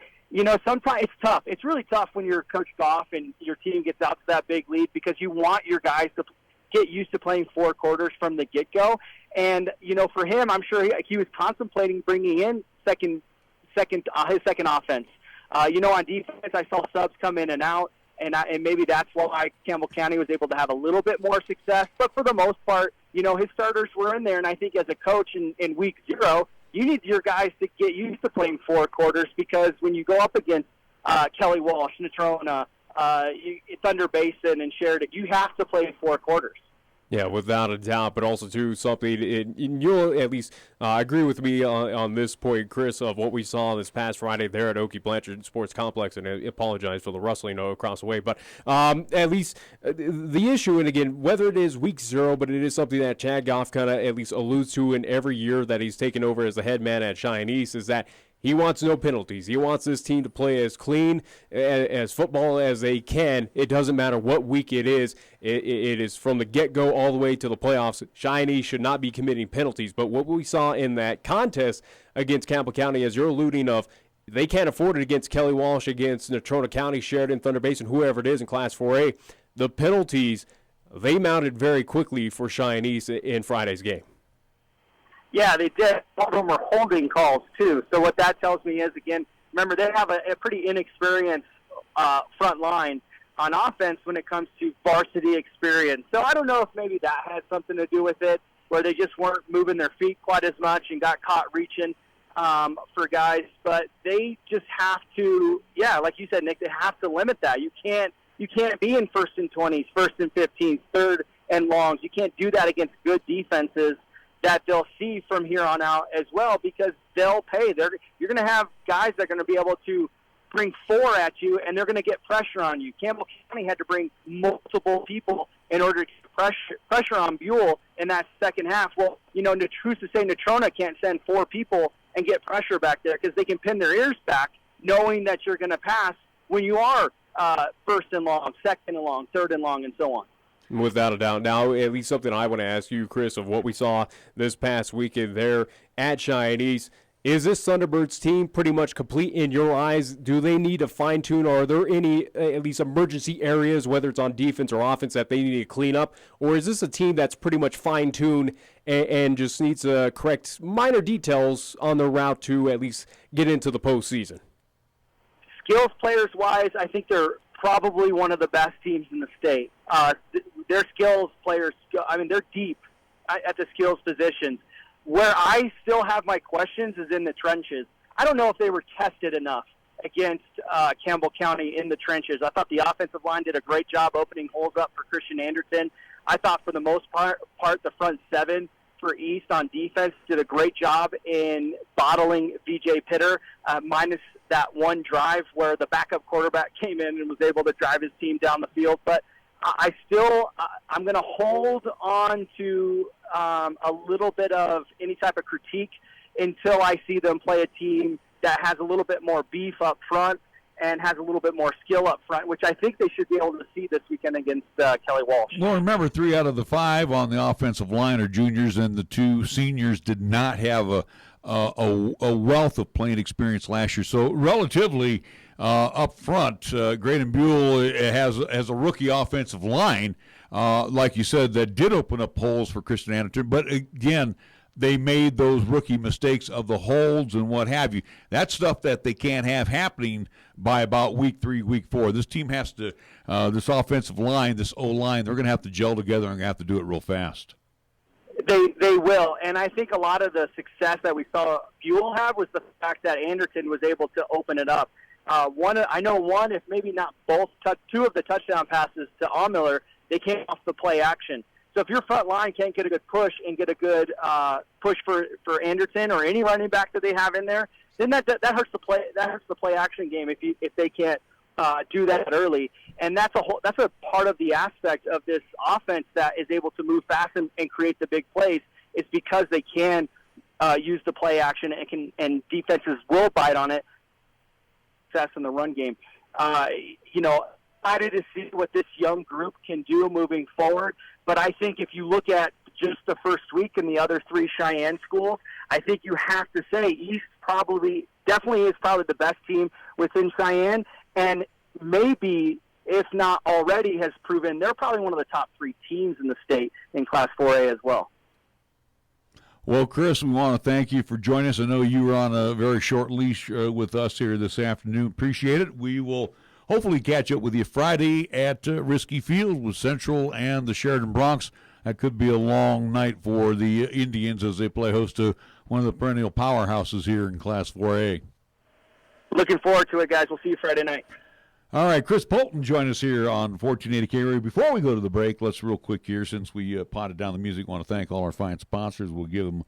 sometimes it's tough. It's really tough when you're Coach Goff and your team gets out to that big lead because you want your guys to get used to playing four quarters from the get-go. And, for him, I'm sure he was contemplating bringing in his second offense. On defense, I saw subs come in and out, and maybe that's why Campbell County was able to have a little bit more success. But for the most part, his starters were in there, and I think as a coach in week 0, you need your guys to get used to playing four quarters because when you go up against Kelly Walsh, Natrona, Thunder Basin, and Sheridan, you have to play four quarters. Yeah, without a doubt, but also, too, something, you'll at least agree with me on this point, Chris, of what we saw this past Friday there at Okie Blanchard Sports Complex, and I apologize for the rustling across the way, but at least the issue, and again, whether it is week 0, but it is something that Chad Goff kind of at least alludes to in every year that he's taken over as the head man at Cheyenne East, is that he wants no penalties. He wants this team to play as clean as football as they can. It doesn't matter what week it is. It is from the get-go all the way to the playoffs. Cheyenne should not be committing penalties. But what we saw in that contest against Campbell County, as you're alluding of, they can't afford it against Kelly Walsh, against Natrona County, Sheridan, Thunder Basin, whoever it is in Class 4A. The penalties, they mounted very quickly for Cheyenne East in Friday's game. Yeah, they did. All of them were holding calls, too. So what that tells me is, again, remember, they have a pretty inexperienced front line on offense when it comes to varsity experience. So I don't know if maybe that had something to do with it, where they just weren't moving their feet quite as much and got caught reaching for guys. But they just have to, like you said, Nick, they have to limit that. You can't be in 1st and 20s, 1st and 15s, 3rd and longs. You can't do that against good defenses that they'll see from here on out as well because they'll pay. You're going to have guys that are going to be able to bring 4 at you, and they're going to get pressure on you. Campbell County had to bring multiple people in order to get pressure on Bohl in that second half. Well, who's to say Natrona can't send 4 people and get pressure back there because they can pin their ears back knowing that you're going to pass when you are 1st and long, 2nd and long, 3rd and long, and so on. Without a doubt. Now, at least something I want to ask you, Chris, of what we saw this past weekend there at Cheyenne East. Is this Thunderbirds team pretty much complete in your eyes? Do they need to fine-tune, or are there any, at least emergency areas, whether it's on defense or offense, that they need to clean up? Or is this a team that's pretty much fine-tuned and just needs to correct minor details on their route to at least get into the postseason? Skills players-wise, I think they're probably one of the best teams in the state. Their skills players, they're deep at the skills positions. Where I still have my questions is in the trenches. I don't know if they were tested enough against Campbell County in the trenches. I thought the offensive line did a great job opening holes up for Christian Anderson. I thought for the most part the front 7 for East on defense did a great job in bottling VJ Pitter, minus that one drive where the backup quarterback came in and was able to drive his team down the field. But I'm going to hold on to a little bit of any type of critique until I see them play a team that has a little bit more beef up front and has a little bit more skill up front, which I think they should be able to see this weekend against Kelly Walsh. Well, remember, 3 out of the 5 on the offensive line are juniors, and the 2 seniors did not have a wealth of playing experience last year. So relatively up front, Graydon Bohl has a rookie offensive line, like you said, that did open up holes for Christian Anderson. But again, they made those rookie mistakes of the holds and what have you. That's stuff that they can't have happening by about week 3, week 4. This team has to, this offensive line, this O-line, they're going to have to gel together and have to do it real fast. They will, and I think a lot of the success that we saw Bohl have was the fact that Anderson was able to open it up. I know one, if maybe not both, two of the touchdown passes to Allmiller, they came off the play action. So if your front line can't get a good push and get a good push for Anderson or any running back that they have in there, then that hurts the play. That hurts the play action game if they can't do that early. And that's a part of the aspect of this offense that is able to move fast and create the big plays. It's because they can use the play action and defenses will bite on it. Success in the run game. Excited to see what this young group can do moving forward. But I think if you look at just the first week in the other three Cheyenne schools, I think you have to say East definitely is the best team within Cheyenne, and maybe, if not already, has proven they're probably one of the top 3 teams in the state in Class 4A as well. Well, Chris, we want to thank you for joining us. I know you were on a very short leash with us here this afternoon. Appreciate it. We will hopefully catch up with you Friday at Risky Field with Central and the Sheridan Broncs. That could be a long night for the Indians as they play host to one of the perennial powerhouses here in Class 4A. Looking forward to it, guys. We'll see you Friday night. All right, Chris Polton joined us here on 1480 KRAE. Before we go to the break, let's real quick here, since we potted down the music, want to thank all our fine sponsors. We'll give them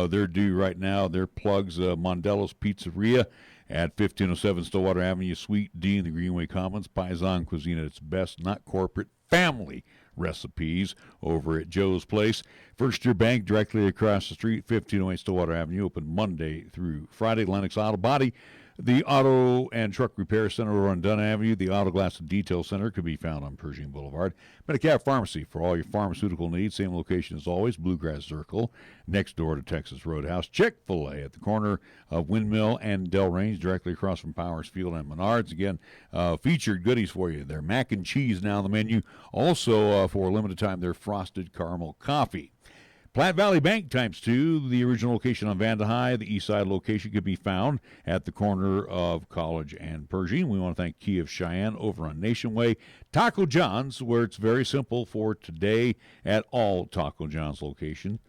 their due right now. Their plugs, Mondello's Pizzeria at 1507 Stillwater Avenue, Suite D in the Greenway Commons. Paisan cuisine at its best, not corporate, family recipes over at Joe's Place. First Year Bank directly across the street, 1508 Stillwater Avenue, open Monday through Friday. Lennox Auto Body, the Auto and Truck Repair Center over on Dunn Avenue. The Auto Glass and Detail Center could be found on Pershing Boulevard. Medicap Pharmacy for all your pharmaceutical needs. Same location as always, Bluegrass Circle, next door to Texas Roadhouse. Chick-fil-A at the corner of Windmill and Del Range, directly across from Powers Field and Menards. Again, featured goodies for you. Their mac and cheese now on the menu. Also, for a limited time, their frosted caramel coffee. Platte Valley Bank ×2, the original location on Vanda High. The east side location can be found at the corner of College and Pershing. We want to thank Key of Cheyenne over on Nation Way. Taco John's, where it's very simple for today at all Taco John's location.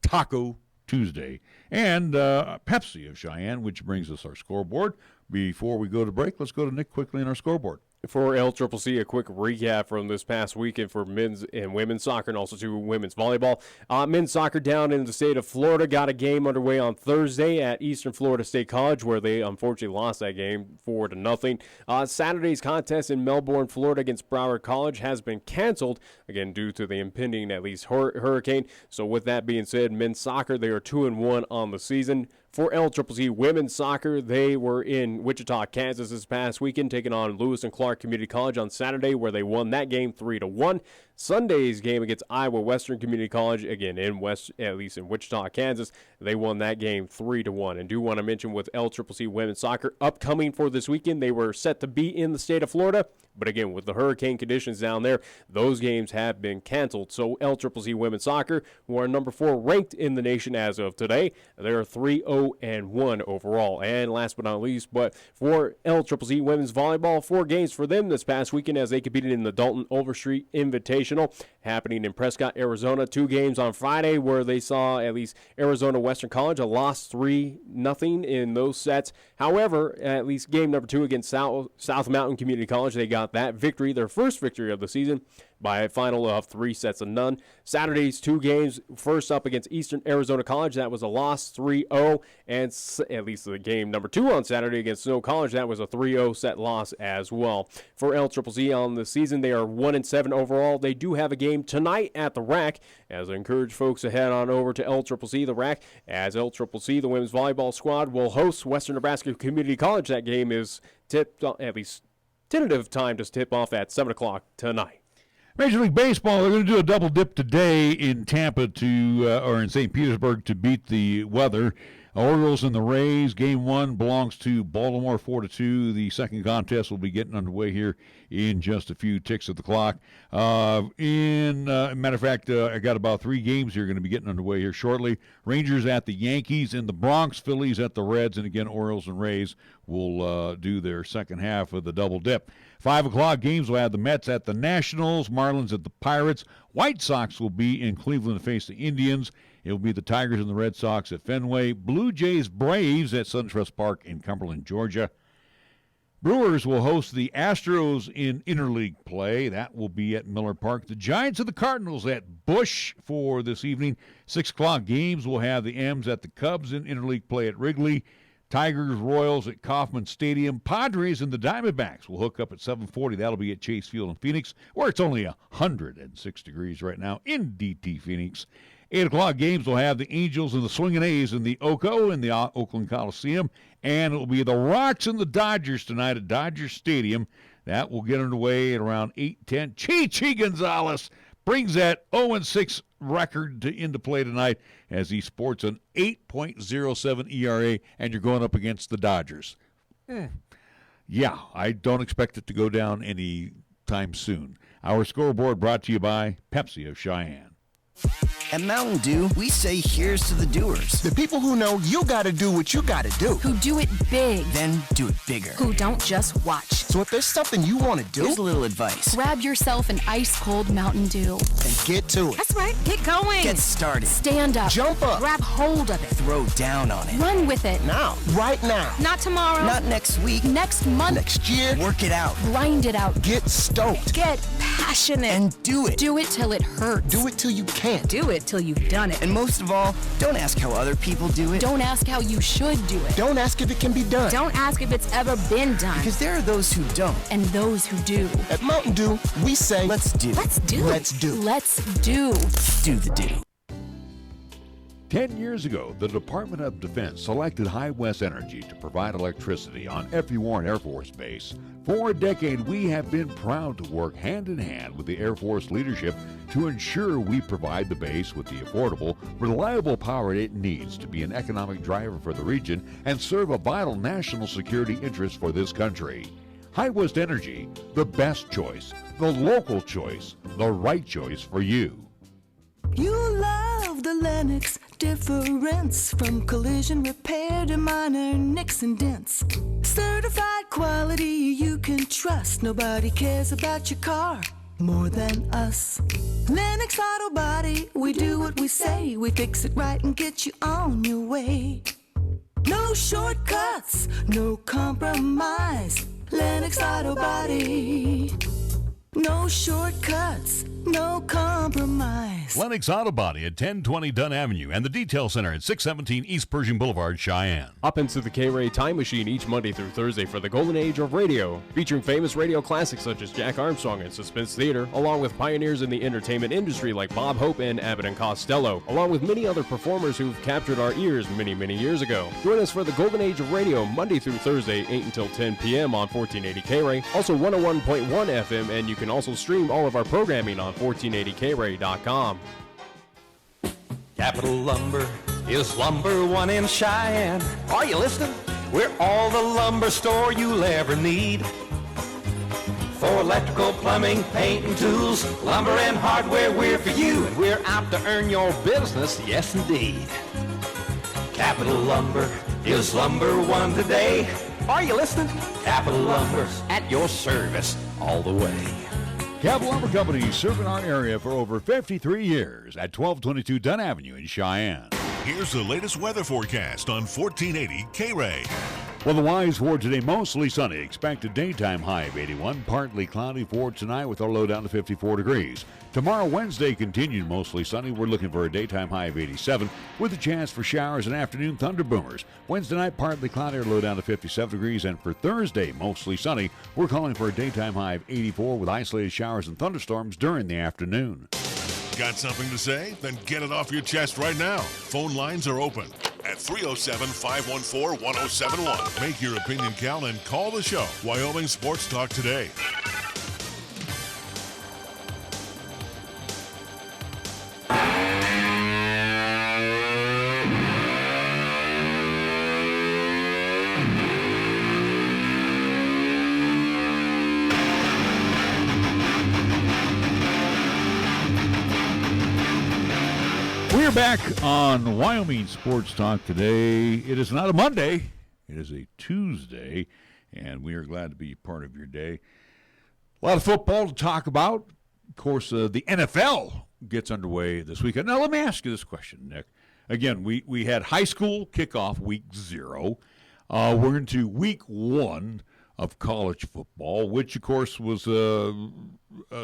Taco Tuesday. And Pepsi of Cheyenne, which brings us our scoreboard. Before we go to break, let's go to Nick quickly in our scoreboard. For LCCC, a quick recap from this past weekend for men's and women's soccer and also to women's volleyball. Men's soccer down in the state of Florida got a game underway on Thursday at Eastern Florida State College, where they unfortunately lost that game 4-0. Saturday's contest in Melbourne, Florida against Broward College has been canceled, again, due to the impending, at least, hurricane. So with that being said, men's soccer, they are 2-1 on the season. For LCCC women's soccer, they were in Wichita, Kansas this past weekend, taking on Lewis and Clark Community College on Saturday, where they won that game 3-1. Sunday's game against Iowa Western Community College, again in Wichita, Kansas, they won that game 3-1. And do want to mention with LCCC women's soccer upcoming for this weekend, they were set to be in the state of Florida. But again, with the hurricane conditions down there, those games have been canceled. So LCCC women's soccer, who are number 4 ranked in the nation as of today, they're 3-0-1 overall. And last but not least, but for LCCC women's volleyball, 4 games for them this past weekend as they competed in the Dalton Overstreet Invitational happening in Prescott, Arizona. 2 games on Friday where they saw at least Arizona Western College a loss 3-0 in those sets. However, at least game number 2 against South Mountain Community College, they got that victory, their first victory of the season, by a final of 3-0. Saturday's 2 games, first up against Eastern Arizona College, that was a loss 3-0, and at least the game number 2 on Saturday against Snow College, that was a 3-0 set loss as well. For LCCC on the season, they are 1-7 overall. They do have a game tonight at the RAC, as I encourage folks to head on over to LCCC, the RAC, as LCCC, the women's volleyball squad, will host Western Nebraska Community College. That game is tipped, at least tentative time to tip off at 7 o'clock tonight. Major League Baseball, they're going to do a double dip today in Tampa or in St. Petersburg to beat the weather. Orioles and the Rays, Game 1 belongs to Baltimore 4-2. The second contest will be getting underway here in just a few ticks of the clock. Matter of fact, I got about 3 games here going to be getting underway here shortly. Rangers at the Yankees in the Bronx, Phillies at the Reds, and again, Orioles and Rays will do their second half of the double dip. 5 o'clock games will have the Mets at the Nationals, Marlins at the Pirates. White Sox will be in Cleveland to face the Indians. It will be the Tigers and the Red Sox at Fenway. Blue Jays Braves at SunTrust Park in Cumberland, Georgia. Brewers will host the Astros in interleague play. That will be at Miller Park. The Giants and the Cardinals at Busch for this evening. 6 o'clock games will have the M's at the Cubs in interleague play at Wrigley. Tigers, Royals at Kauffman Stadium. Padres and the Diamondbacks will hook up at 7:40. That'll be at Chase Field in Phoenix, where it's only 106 degrees right now in DT Phoenix. 8 o'clock games will have the Angels and the Swingin' A's in the Oco in the Oakland Coliseum. And it will be the Rocks and the Dodgers tonight at Dodger Stadium. That will get underway at around 8:10. Chi Gonzalez brings that 0-6 record into play tonight as he sports an 8.07 ERA, and you're going up against the Dodgers. Yeah, I don't expect it to go down any time soon. Our scoreboard brought to you by Pepsi of Cheyenne. At Mountain Dew, we say here's to the doers. The people who know you gotta do what you gotta do. Who do it big. Then do it bigger. Who don't just watch. So if there's something you want to do, here's a little advice. Grab yourself an ice-cold Mountain Dew. And get to it. That's right. Get going. Get started. Stand up. Jump up. Grab hold of it. Throw down on it. Run with it. Now. Right now. Not tomorrow. Not next week. Next month. Next year. Work it out. Grind it out. Get stoked. Get passionate. And do it. Do it till it hurts. Do it till you can't. Do it till you've done it. And most of all, don't ask how other people do it. Don't ask how you should do it. Don't ask if it can be done. Don't ask if it's ever been done. Because there are those who don't. And those who do. At Mountain Dew, we say, let's do. Let's do. Let's do. Let's do. Do the do. 10 years ago, the Department of Defense selected High West Energy to provide electricity on F.E. Warren Air Force Base. For a decade, we have been proud to work hand in hand with the Air Force leadership to ensure we provide the base with the affordable, reliable power it needs to be an economic driver for the region and serve a vital national security interest for this country. High West Energy, the best choice, the local choice, the right choice for you. You love the Lennox difference, from collision repair to minor nicks and dents. Certified quality you can trust. Nobody cares about your car more than us. Lennox Auto Body, we do what we say. We fix it right and get you on your way. No shortcuts, no compromise. Lennox Auto Body. No shortcuts, no compromise. Lennox Auto Body at 1020 Dunn Avenue and the Detail Center at 617 East Pershing Boulevard, Cheyenne. Hop into the KRAE Time Machine each Monday through Thursday for the golden age of radio, featuring famous radio classics such as Jack Armstrong and Suspense Theater, along with pioneers in the entertainment industry like Bob Hope and Abbott and Costello, along with many other performers who've captured our ears many, many years ago. Join us for the golden age of radio Monday through Thursday, 8 until 10 p.m. on 1480 KRAE, also 101.1 FM, and you can also stream all of our programming on 1480krae.com. Capital Lumber is number one in Cheyenne. Are you listening? We're all the lumber store you'll ever need. For electrical, plumbing, paint, and tools, lumber and hardware, we're for you. And we're out to earn your business, yes indeed. Capital Lumber is number one today. Are you listening? Capital Lumber's at your service all the way. Capital Lumber Company, serving our area for over 53 years at 1222 Dunn Avenue in Cheyenne. Here's the latest weather forecast on 1480 KRAE. Well, the wise for today, mostly sunny. Expect a daytime high of 81, partly cloudy for tonight with our low down to 54 degrees. Tomorrow, Wednesday, continued mostly sunny. We're looking for a daytime high of 87 with a chance for showers and afternoon thunder boomers. Wednesday night, partly cloudy, low down to 57 degrees. And for Thursday, mostly sunny. We're calling for a daytime high of 84 with isolated showers and thunderstorms during the afternoon. Got something to say? Then get it off your chest right now. Phone lines are open at 307-514-1071. Make your opinion count and call the show. Wyoming Sports Talk today. We're back on Wyoming Sports Talk today. It is not a Monday. It is a Tuesday, and we are glad to be part of your day. A lot of football to talk about. Of course, the NFL gets underway this weekend. Now, let me ask you this question, Nick. Again, we had high school kickoff week 0. We're into week 1 of college football, which, of course, was a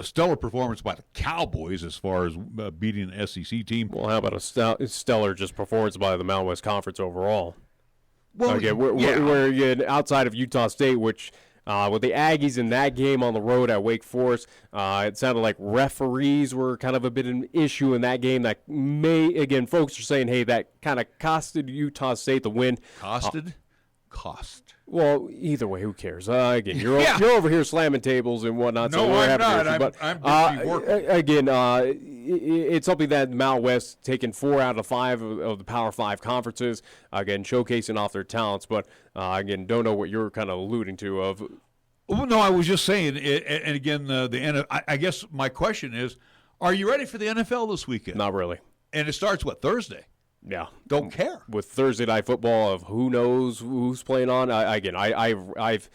stellar performance by the Cowboys as far as beating an SEC team. Well, how about a stellar just performance by the Mountain West Conference overall? Well, again, we're again, outside of Utah State, which with the Aggies in that game on the road at Wake Forest, it sounded like referees were kind of a bit of an issue in that game. That may, again, folks are saying, hey, that kind of costed Utah State the win. Cost. Well, either way, who cares? Again, you're over here slamming tables and whatnot. No, so we're I'm not. But, I'm busy working. Again, it's something that Mountain West taking 4 out of 5 of the Power 5 conferences, again, showcasing off their talents. But, again, don't know what you're kind of alluding to of. Well, no, I was just saying, and again, I guess my question is, are you ready for the NFL this weekend? Not really. And it starts, Thursday? Yeah, don't care with Thursday night football of who knows who's playing on. I've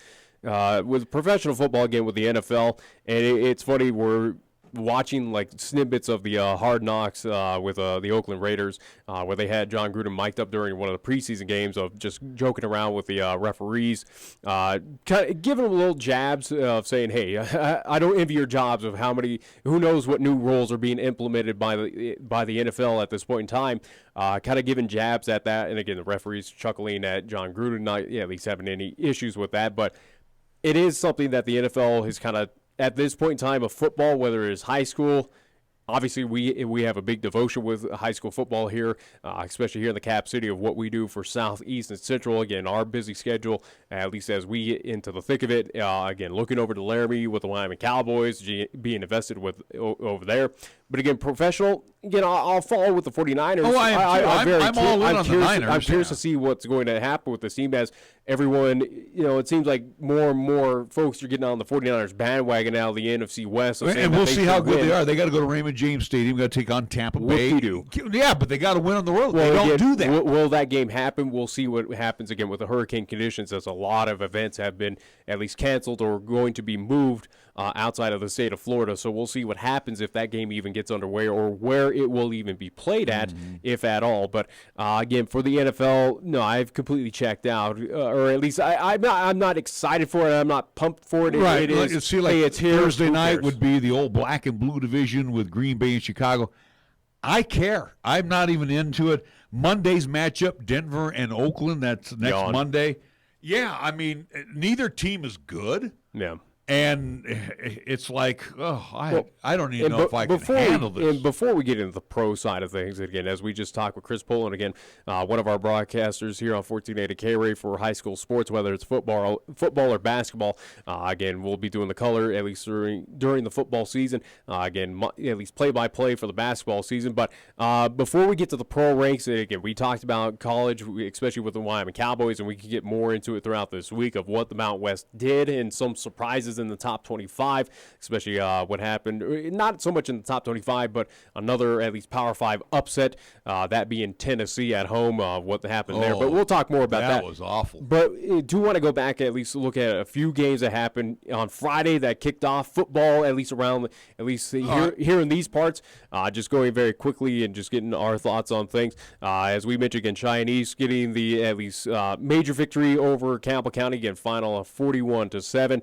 with professional football again with the NFL, and it's funny we're watching like snippets of the Hard Knocks with the Oakland Raiders, where they had John Gruden mic'd up during one of the preseason games of just joking around with the referees, kind of giving them little jabs of saying, "Hey, I don't envy your jobs of who knows what new rules are being implemented by the NFL at this point in time." Kind of giving jabs at that, and again, the referees chuckling at John Gruden, not at least having any issues with that, but it is something that the NFL has kind of, at this point in time of football, whether it's high school, obviously we have a big devotion with high school football here, especially here in the Cap City of what we do for South, East, and Central. Again, our busy schedule, at least as we get into the thick of it. Again, looking over to Laramie with the Wyoming Cowboys, being invested with over there. But again, professional, again, I'll follow with the 49ers. Oh, I'm all in on the Niners. I'm curious to see what's going to happen with this team as everyone, it seems like more and more folks are getting on the 49ers bandwagon now, the NFC West. And we'll see how good they are. They got to go to Raymond James Stadium, got to take on Tampa Bay. Do. Yeah, but they got to win on the road. Well, they don't do that. Will that game happen? We'll see what happens again with the hurricane conditions, as a lot of events have been at least canceled or going to be moved outside of the state of Florida. So we'll see what happens if that game even gets underway or where it will even be played at, if at all. But again, for the NFL, no, I've completely checked out, or at least I'm not excited for it. I'm not pumped for it. Right. It is. See, like it's here. Thursday night would be the old black and blue division with Green Bay and Chicago. I care. I'm not even into it. Monday's matchup, Denver and Oakland. That's next Monday. Yeah, I mean, neither team is good. Yeah. And it's like, I don't even know if I can handle this. And before we get into the pro side of things, again, as we just talked with Chris Polton, again, one of our broadcasters here on 1480 KRAE for high school sports, whether it's football or basketball, again, we'll be doing the color at least during the football season. Again, at least play-by-play for the basketball season. But before we get to the pro ranks, again, we talked about college, especially with the Wyoming Cowboys, and we can get more into it throughout this week of what the Mount West did and some surprises in the top 25, especially what happened, not so much in the top 25, but another at least Power 5 upset, that being Tennessee at home, what happened there. But we'll talk more about that. That was awful. But I do want to go back and at least look at a few games that happened on Friday that kicked off football, at least around, at least here in these parts. Just going very quickly and just getting our thoughts on things. As we mentioned again, Cheyenne East getting the at least major victory over Campbell County, again, final of 41-7.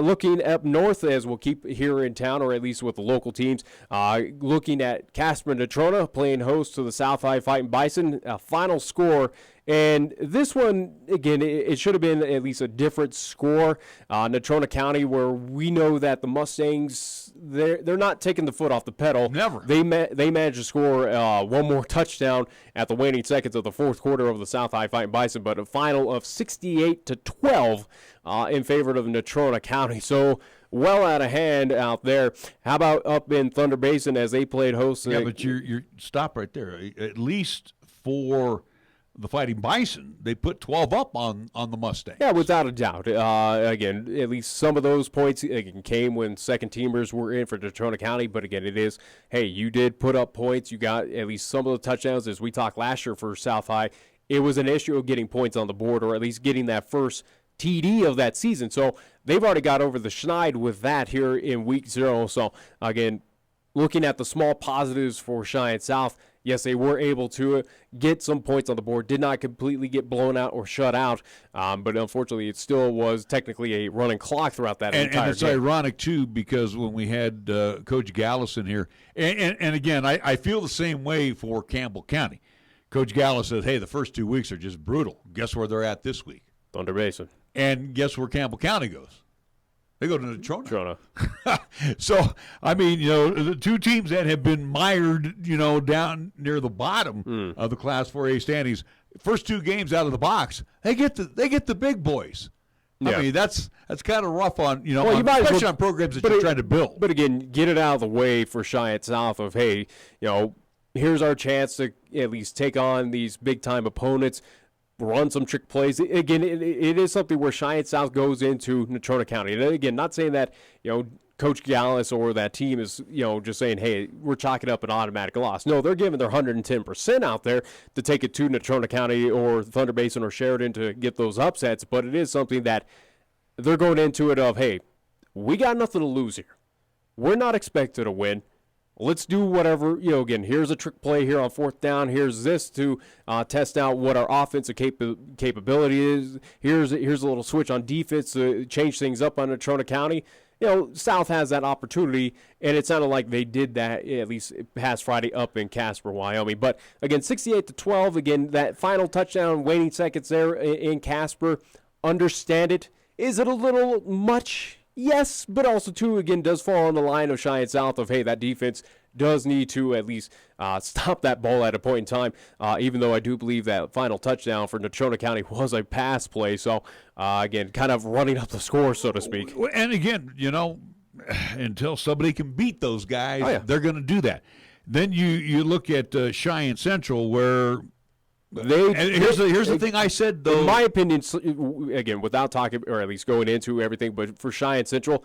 Looking up north, as we'll keep here in town, or at least with the local teams, looking at Casper Natrona playing host to the South High Fighting Bison. Final score, and this one, again, it should have been at least a different score. Natrona County, where we know that the Mustangs, they're not taking the foot off the pedal. Never. They managed to score one more touchdown at the waning seconds of the fourth quarter over the South High Fighting Bison, but a final of 68-12 in favor of Natrona County. So well out of hand out there. How about up in Thunder Basin as they played host? Yeah, but you're stop right there. At least for the Fighting Bison, they put 12 up on the Mustangs. Yeah, without a doubt. Again, at least some of those points came when second teamers were in for Natrona County. But again, it is, hey, you did put up points. You got at least some of the touchdowns. As we talked last year for South High, it was an issue of getting points on the board, or at least getting that first TD of that season. So they've already got over the schneid with that here in week 0. So again, looking at the small positives for Cheyenne South, Yes, they were able to get some points on the board, did not completely get blown out or shut out, but unfortunately it still was technically a running clock throughout that entire game. And it's ironic, too, because when we had Coach Gallus in here, and again, I feel the same way for Campbell County. Coach Gallus says, hey, the first 2 weeks are just brutal. Guess where they're at this week? Thunder Basin. And guess where Campbell County goes? They go to Natrona. Natrona. So, I mean, the two teams that have been mired, down near the bottom of the Class 4A standings, first 2 games out of the box, they get the big boys. Yeah. I mean, that's kind of rough on, especially on programs that you're trying to build. But again, get it out of the way for Cheyenne South of, hey, here's our chance to at least take on these big-time opponents, run some trick plays. Again, it is something where Cheyenne South goes into Natrona County. And again, not saying that, Coach Gallus or that team is, just saying, hey, we're chalking up an automatic loss. No, they're giving their 110% out there to take it to Natrona County or Thunder Basin or Sheridan to get those upsets. But it is something that they're going into it of, hey, we got nothing to lose here. We're not expected to win. Let's do whatever, again, here's a trick play here on 4th down. Here's this to test out what our offensive capability is. Here's a little switch on defense to change things up on Natrona County. South has that opportunity, and it sounded like they did that at least past Friday up in Casper, Wyoming. But, again, 68-12, again, that final touchdown, waning seconds there in Casper. Understand it. Is it a little much? Yes, but also, too, again, does fall on the line of Cheyenne South of, hey, that defense does need to at least stop that ball at a point in time, even though I do believe that final touchdown for Natrona County was a pass play. So, again, kind of running up the score, so to speak. And, again, until somebody can beat those guys, they're going to do that. Then you look at Cheyenne Central where – here's the thing I said, though. In my opinion, again, without talking or at least going into everything, but for Cheyenne Central,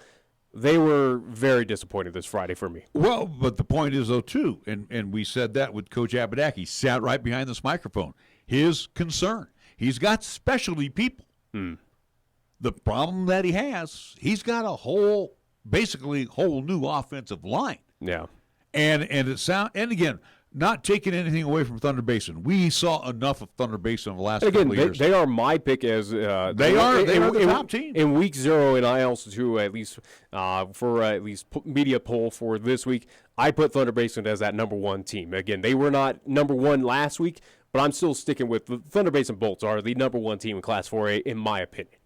they were very disappointed this Friday for me. Well, but the point is, though, too, and we said that with Coach Abadak. Sat right behind this microphone. His concern, he's got specialty people. The problem that he has, he's got a basically whole new offensive line. Yeah. And again, not taking anything away from Thunder Basin. We saw enough of Thunder Basin in the last couple of years. They are my pick as they are the top team in week 0, and I also too at least for at least media poll for this week. I put Thunder Basin as that number 1 team. Again, they were not number 1 last week, but I'm still sticking with the Thunder Basin Bolts are the number 1 team in Class 4A in my opinion,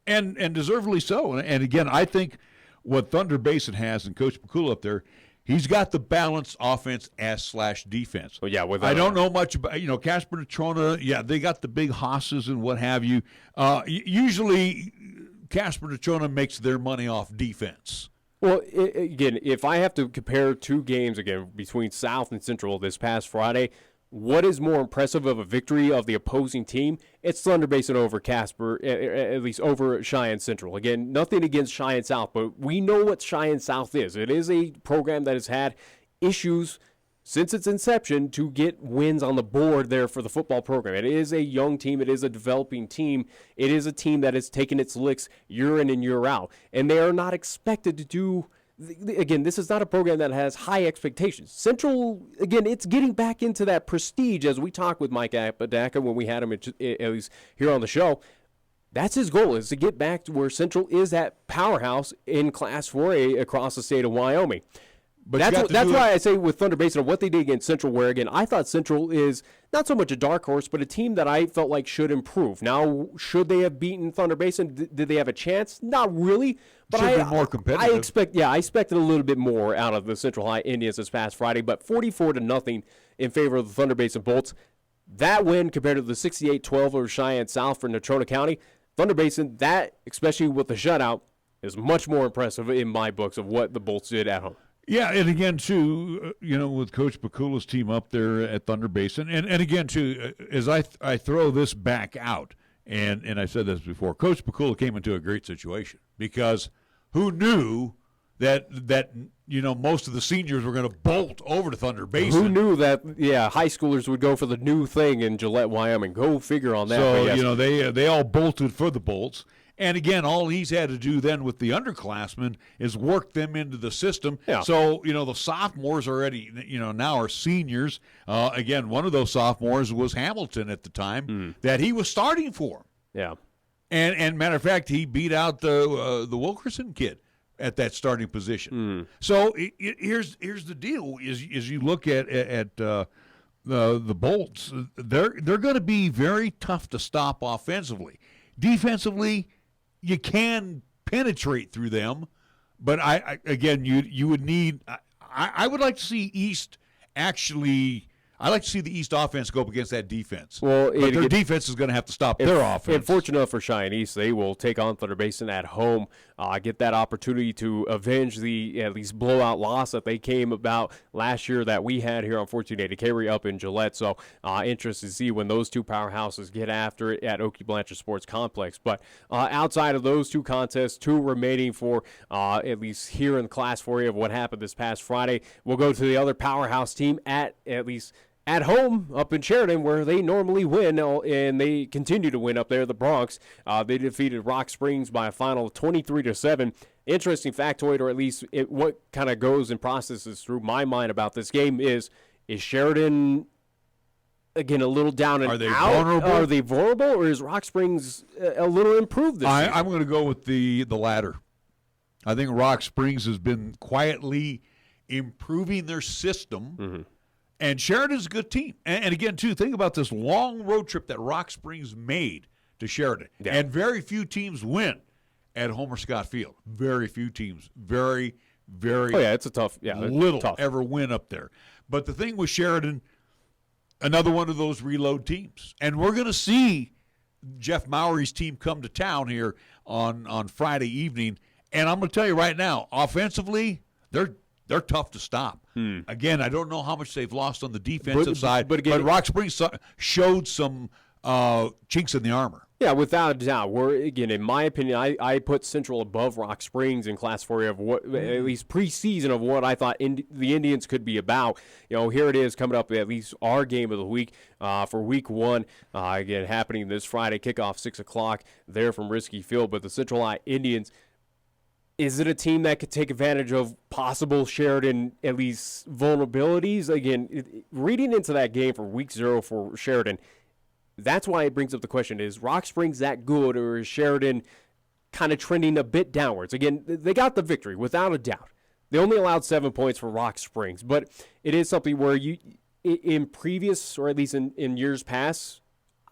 and deservedly so. And again, I think what Thunder Basin has, and Coach Pakula up there. He's got the balanced offense / defense. Well, yeah, I don't know much about, Casper Natrona, they got the big hosses and what have you. Usually, Casper Natrona makes their money off defense. Well, again, if I have to compare 2 games, again, between South and Central this past Friday, what is more impressive of a victory of the opposing team? It's Thunder Basin over Casper, at least over Cheyenne Central. Again, nothing against Cheyenne South, but we know what Cheyenne South is. It is a program that has had issues since its inception to get wins on the board there for the football program. It is a young team. It is a developing team. It is a team that has taken its licks year in and year out, and they are not expected to do. Again, this is not a program that has high expectations. Central, again, it's getting back into that prestige as we talked with Mike Apodaca when we had him at least here on the show. That's his goal, is to get back to where Central is that powerhouse in Class 4A across the state of Wyoming. But that's why I say with Thunder Basin, what they did against Central, where, again, I thought Central is not so much a dark horse, but a team that I felt like should improve. Now, should they have beaten Thunder Basin? Did they have a chance? Not really. But should have been more competitive. I expected a little bit more out of the Central High Indians this past Friday, but 44-0 in favor of the Thunder Basin Bolts. That win compared to the 68-12 over Cheyenne South for Natrona County, Thunder Basin, that, especially with the shutout, is much more impressive in my books of what the Bolts did at home. Yeah, and again, too, with Coach Pakula's team up there at Thunder Basin, and again, too, as I throw this back out, and I said this before, Coach Pakula came into a great situation because who knew that most of the seniors were going to bolt over to Thunder Basin? Who knew that, high schoolers would go for the new thing in Gillette, Wyoming? Go figure on that. So, they all bolted for the Bolts. And again, all he's had to do then with the underclassmen is work them into the system. Yeah. So, the sophomores already, now are seniors. Again, one of those sophomores was Hamilton at the time that he was starting for. Yeah. And matter of fact, he beat out the Wilkerson kid at that starting position. So here's the deal: is you look at the Bolts, they're going to be very tough to stop offensively. Defensively, you can penetrate through them, but you would need. I would like to see East actually. I like to see the East offense go up against that defense. Well, but their defense is going to have to stop their offense. And fortunate enough for Cheyenne East, they will take on Thunder Basin at home, get that opportunity to avenge the at least blowout loss that they came about last year that we had here on 1480 KRAE up in Gillette. So interested to see when those two powerhouses get after it at Oakey Blanchard Sports Complex. But outside of those two contests, two remaining for at least here in the Class 4A of what happened this past Friday, we'll go to the other powerhouse team at least at home up in Sheridan, where they normally win, and they continue to win up there, the Bronx. They defeated Rock Springs by a final of 23-7. Interesting factoid, or at least what kind of goes and processes through my mind about this game is Sheridan, again, a little down and Are they out? vulnerable? Are they vulnerable, or is Rock Springs a little improved this year? I'm going to go with the latter. I think Rock Springs has been quietly improving their system. And Sheridan's a good team. And again, too, think about this long road trip that Rock Springs made to Sheridan. Yeah. And very few teams win at Homer Scott Field. Very few teams. Very, very it's a tough, little tough. ever win up there. But the thing with Sheridan, another one of those reload teams. And we're going to see Jeff Mowry's team come to town here on Friday evening. And I'm going to tell you right now, offensively, they're tough to stop. Again, I don't know how much they've lost on the defensive side, but Rock Springs showed some chinks in the armor. Yeah, without a doubt. Again, in my opinion, I put Central above Rock Springs in Class 4A of what, at least preseason, of what I thought the Indians could be about. Here it is coming up, at least our game of the week for Week 1. Again, happening this Friday, kickoff 6 o'clock there from Risky Field. But the Central I Indians, is it a team that could take advantage of possible Sheridan, at least, vulnerabilities? Again, reading into that game for Week 0 for Sheridan, that's why it brings up the question, is Rock Springs that good, or is Sheridan kind of trending a bit downwards? Again, they got the victory, without a doubt. They only allowed 7 points for Rock Springs, but it is something where you, in previous, or at least in years past,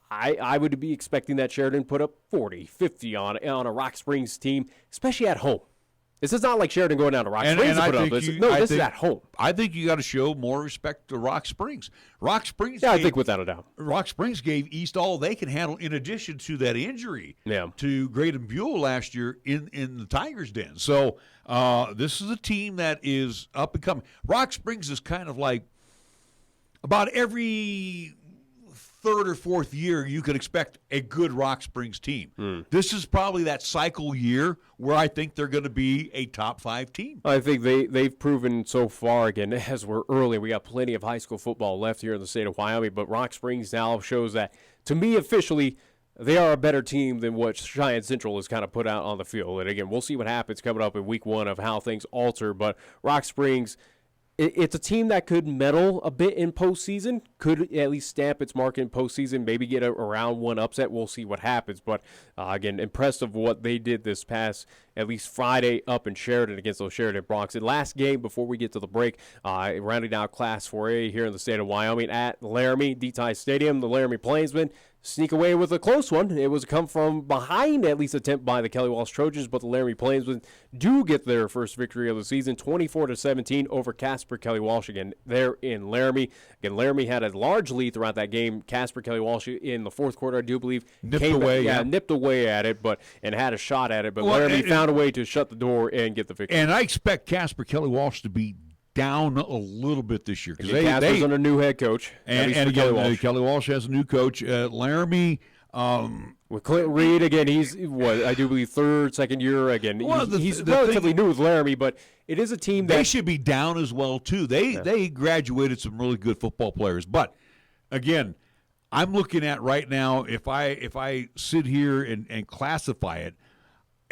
I would be expecting that Sheridan put up 40, 50 on a Rock Springs team, especially at home. This is not like Sheridan going down to Rock Springs to put up this. This is at home. I think you got to show more respect to Rock Springs. Rock Springs, I think without a doubt. Rock Springs gave East all they can handle, in addition to that injury to Graydon Buell last year in the Tigers' den. So this is a team that is up and coming. Rock Springs is kind of like about every third or fourth year you could expect a good Rock Springs team. This is probably that cycle year where I think they're going to be a top 5 team. I think they've proven so far, again, as we're early, we got plenty of high school football left here in the state of Wyoming, but Rock Springs now shows that, to me officially, they are a better team than what Cheyenne Central has kind of put out on the field. And again, we'll see what happens coming up in Week 1 of how things alter, but Rock Springs, it's a team that could meddle a bit in postseason, could at least stamp its mark in postseason, maybe get a round 1 upset. We'll see what happens. But, again, impressed of what they did this past, at least Friday, up in Sheridan against those Sheridan Bronx. And last game before we get to the break, rounding out Class 4A here in the state of Wyoming at Laramie, D-Ty Stadium, the Laramie Plainsmen sneak away with a close one. It was come from behind, at least attempt by the Kelly Walsh Trojans, but the Laramie Plainsmen do get their first victory of the season, 24-17 over Casper Kelly Walsh again there in Laramie. Again, Laramie had a large lead throughout that game. Casper Kelly Walsh in the fourth quarter, I do believe, nipped away at it, and had a shot at it, but Laramie found a way to shut the door and get the victory. And I expect Casper Kelly Walsh to be down a little bit this year, because Casper's under new head coach, and again, Kelly Walsh has a new coach. Laramie, with Clinton Reed again, he's I do believe second year again. He's relatively new with Laramie, but it is a team that they should be down as well too. They graduated some really good football players, but again, I'm looking at right now, if I sit here and classify it,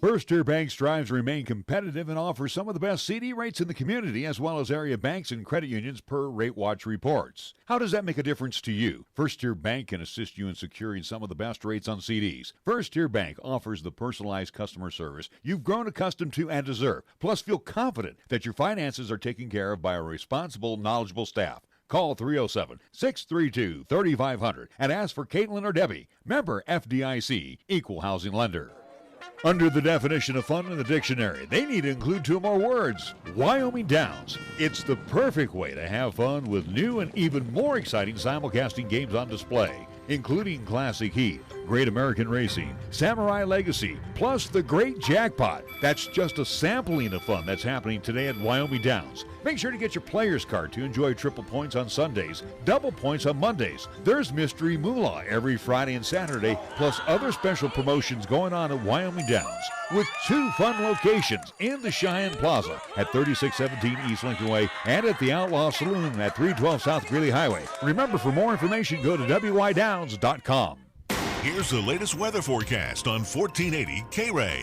First Tier Bank strives to remain competitive and offers some of the best CD rates in the community, as well as area banks and credit unions per Rate Watch reports. How does that make a difference to you? First Tier Bank can assist you in securing some of the best rates on CDs. First Tier Bank offers the personalized customer service you've grown accustomed to and deserve. Plus, feel confident that your finances are taken care of by a responsible, knowledgeable staff. Call 307-632-3500 and ask for Caitlin or Debbie. Member FDIC, Equal Housing Lender. Under the definition of fun in the dictionary, they need to include 2 more words: Wyoming Downs. It's the perfect way to have fun with new and even more exciting simulcasting games on display, including Classic Heat, Great American Racing, Samurai Legacy, plus the Great Jackpot. That's just a sampling of fun that's happening today at Wyoming Downs. Make sure to get your player's card to enjoy triple points on Sundays, double points on Mondays. There's Mystery Moolah every Friday and Saturday, plus other special promotions going on at Wyoming Downs, with 2 fun locations in the Cheyenne Plaza at 3617 East Lincoln Way and at the Outlaw Saloon at 312 South Greeley Highway. Remember, for more information, go to wydowns.com. Here's the latest weather forecast on 1480 KRAE.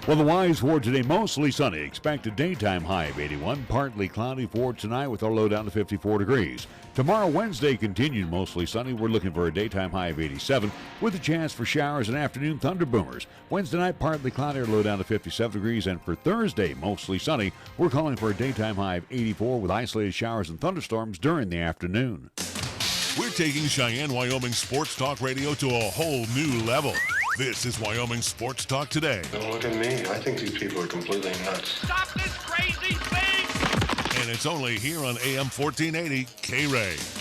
Well, the Y's for today, mostly sunny. Expect a daytime high of 81, partly cloudy for tonight with our low down to 54 degrees. Tomorrow, Wednesday, continued mostly sunny. We're looking for a daytime high of 87 with a chance for showers and afternoon thunder boomers. Wednesday night, partly cloudy, low down to 57 degrees. And for Thursday, mostly sunny. We're calling for a daytime high of 84 with isolated showers and thunderstorms during the afternoon. We're taking Cheyenne, Wyoming Sports Talk Radio to a whole new level. This is Wyoming Sports Talk Today. Don't look at me. I think these people are completely nuts. Stop this crazy thing! And it's only here on AM 1480 KRAE.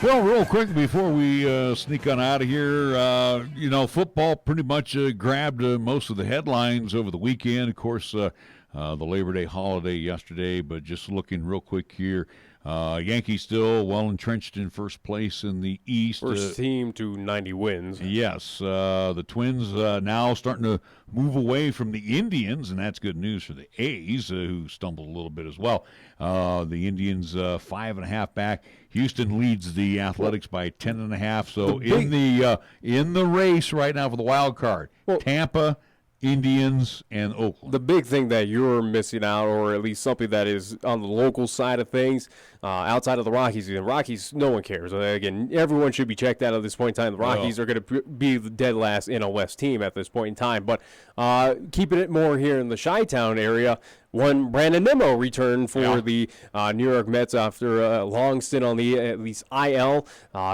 Well, real quick before we sneak on out of here, football pretty much grabbed most of the headlines over the weekend. Of course, the Labor Day holiday yesterday, but just looking real quick here, Yankees still well entrenched in first place in the East. First team to 90 wins. Yes, the Twins now starting to move away from the Indians, and that's good news for the A's, who stumbled a little bit as well. The Indians 5.5 back. Houston leads the Athletics by 10.5. So in the race right now for the wild card, Tampa, Indians, and Oakland. The big thing that you're missing out, or at least something that is on the local side of things, outside of the Rockies. The Rockies, no one cares. Again, everyone should be checked out at this point in time. The Rockies are going to be the dead last NL West team at this point in time. But keeping it more here in the Chi-Town area, one Brandon Nimmo returned for the New York Mets after a long stint on the at least IL.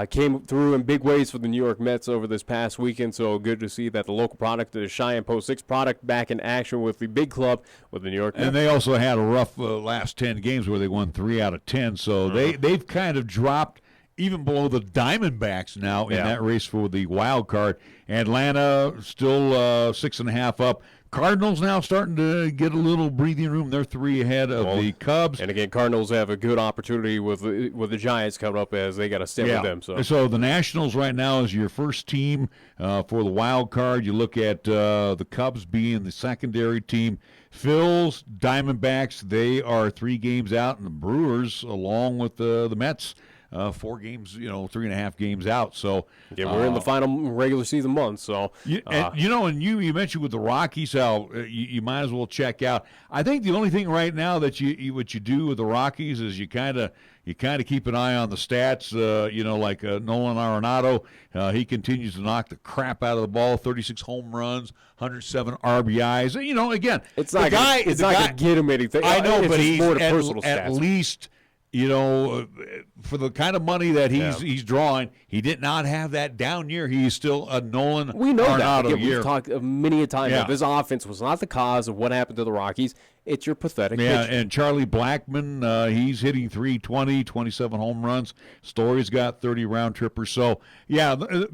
Came through in big ways for the New York Mets over this past weekend, so good to see that the local product, the Cheyenne Post 6 product, back in action with the big club with the New York Mets. And they also had a rough last 10 games where they won 3 out of 10, so they've kind of dropped even below the Diamondbacks now in that race for the wild card. Atlanta still 6.5 up. Cardinals now starting to get a little breathing room. They're 3 ahead of the Cubs. And again, Cardinals have a good opportunity with the Giants coming up as they got to step with them. So the Nationals right now is your first team for the wild card. You look at the Cubs being the secondary team. Phil's, Diamondbacks, they are 3 games out, and the Brewers, along with the Mets, 4 games, 3.5 games out. So we're in the final regular season month. So you mentioned with the Rockies how you might as well check out. I think the only thing right now that what you do with the Rockies is you kind of keep an eye on the stats. Like Nolan Arenado, he continues to knock the crap out of the ball. 36 home runs, 107 RBIs. Again, it's not going to get him anything. I know, but he's more at least. For the kind of money that he's drawing, he did not have that down year. He's still a Nolan We know Arenado that. year. We've talked many a time that this offense was not the cause of what happened to the Rockies. It's your pathetic pitching. And Charlie Blackmon, he's hitting 320, 27 home runs. Story's got 30 round trippers. So,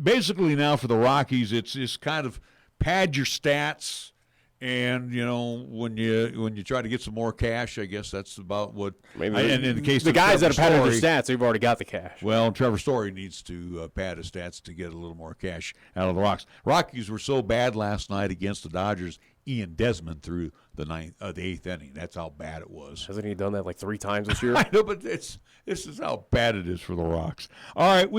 basically now for the Rockies, it's kind of pad your stats And when you try to get some more cash, I guess that's about what. Maybe and in the case the of guys that Trevor have padded Story, their stats, they've already got the cash. Well, Trevor Story needs to pad his stats to get a little more cash out of the Rocks. Rockies were so bad last night against the Dodgers. Ian Desmond threw the eighth inning. That's how bad it was. Hasn't he done that like 3 times this year? I know, but this is how bad it is for the Rocks. All right.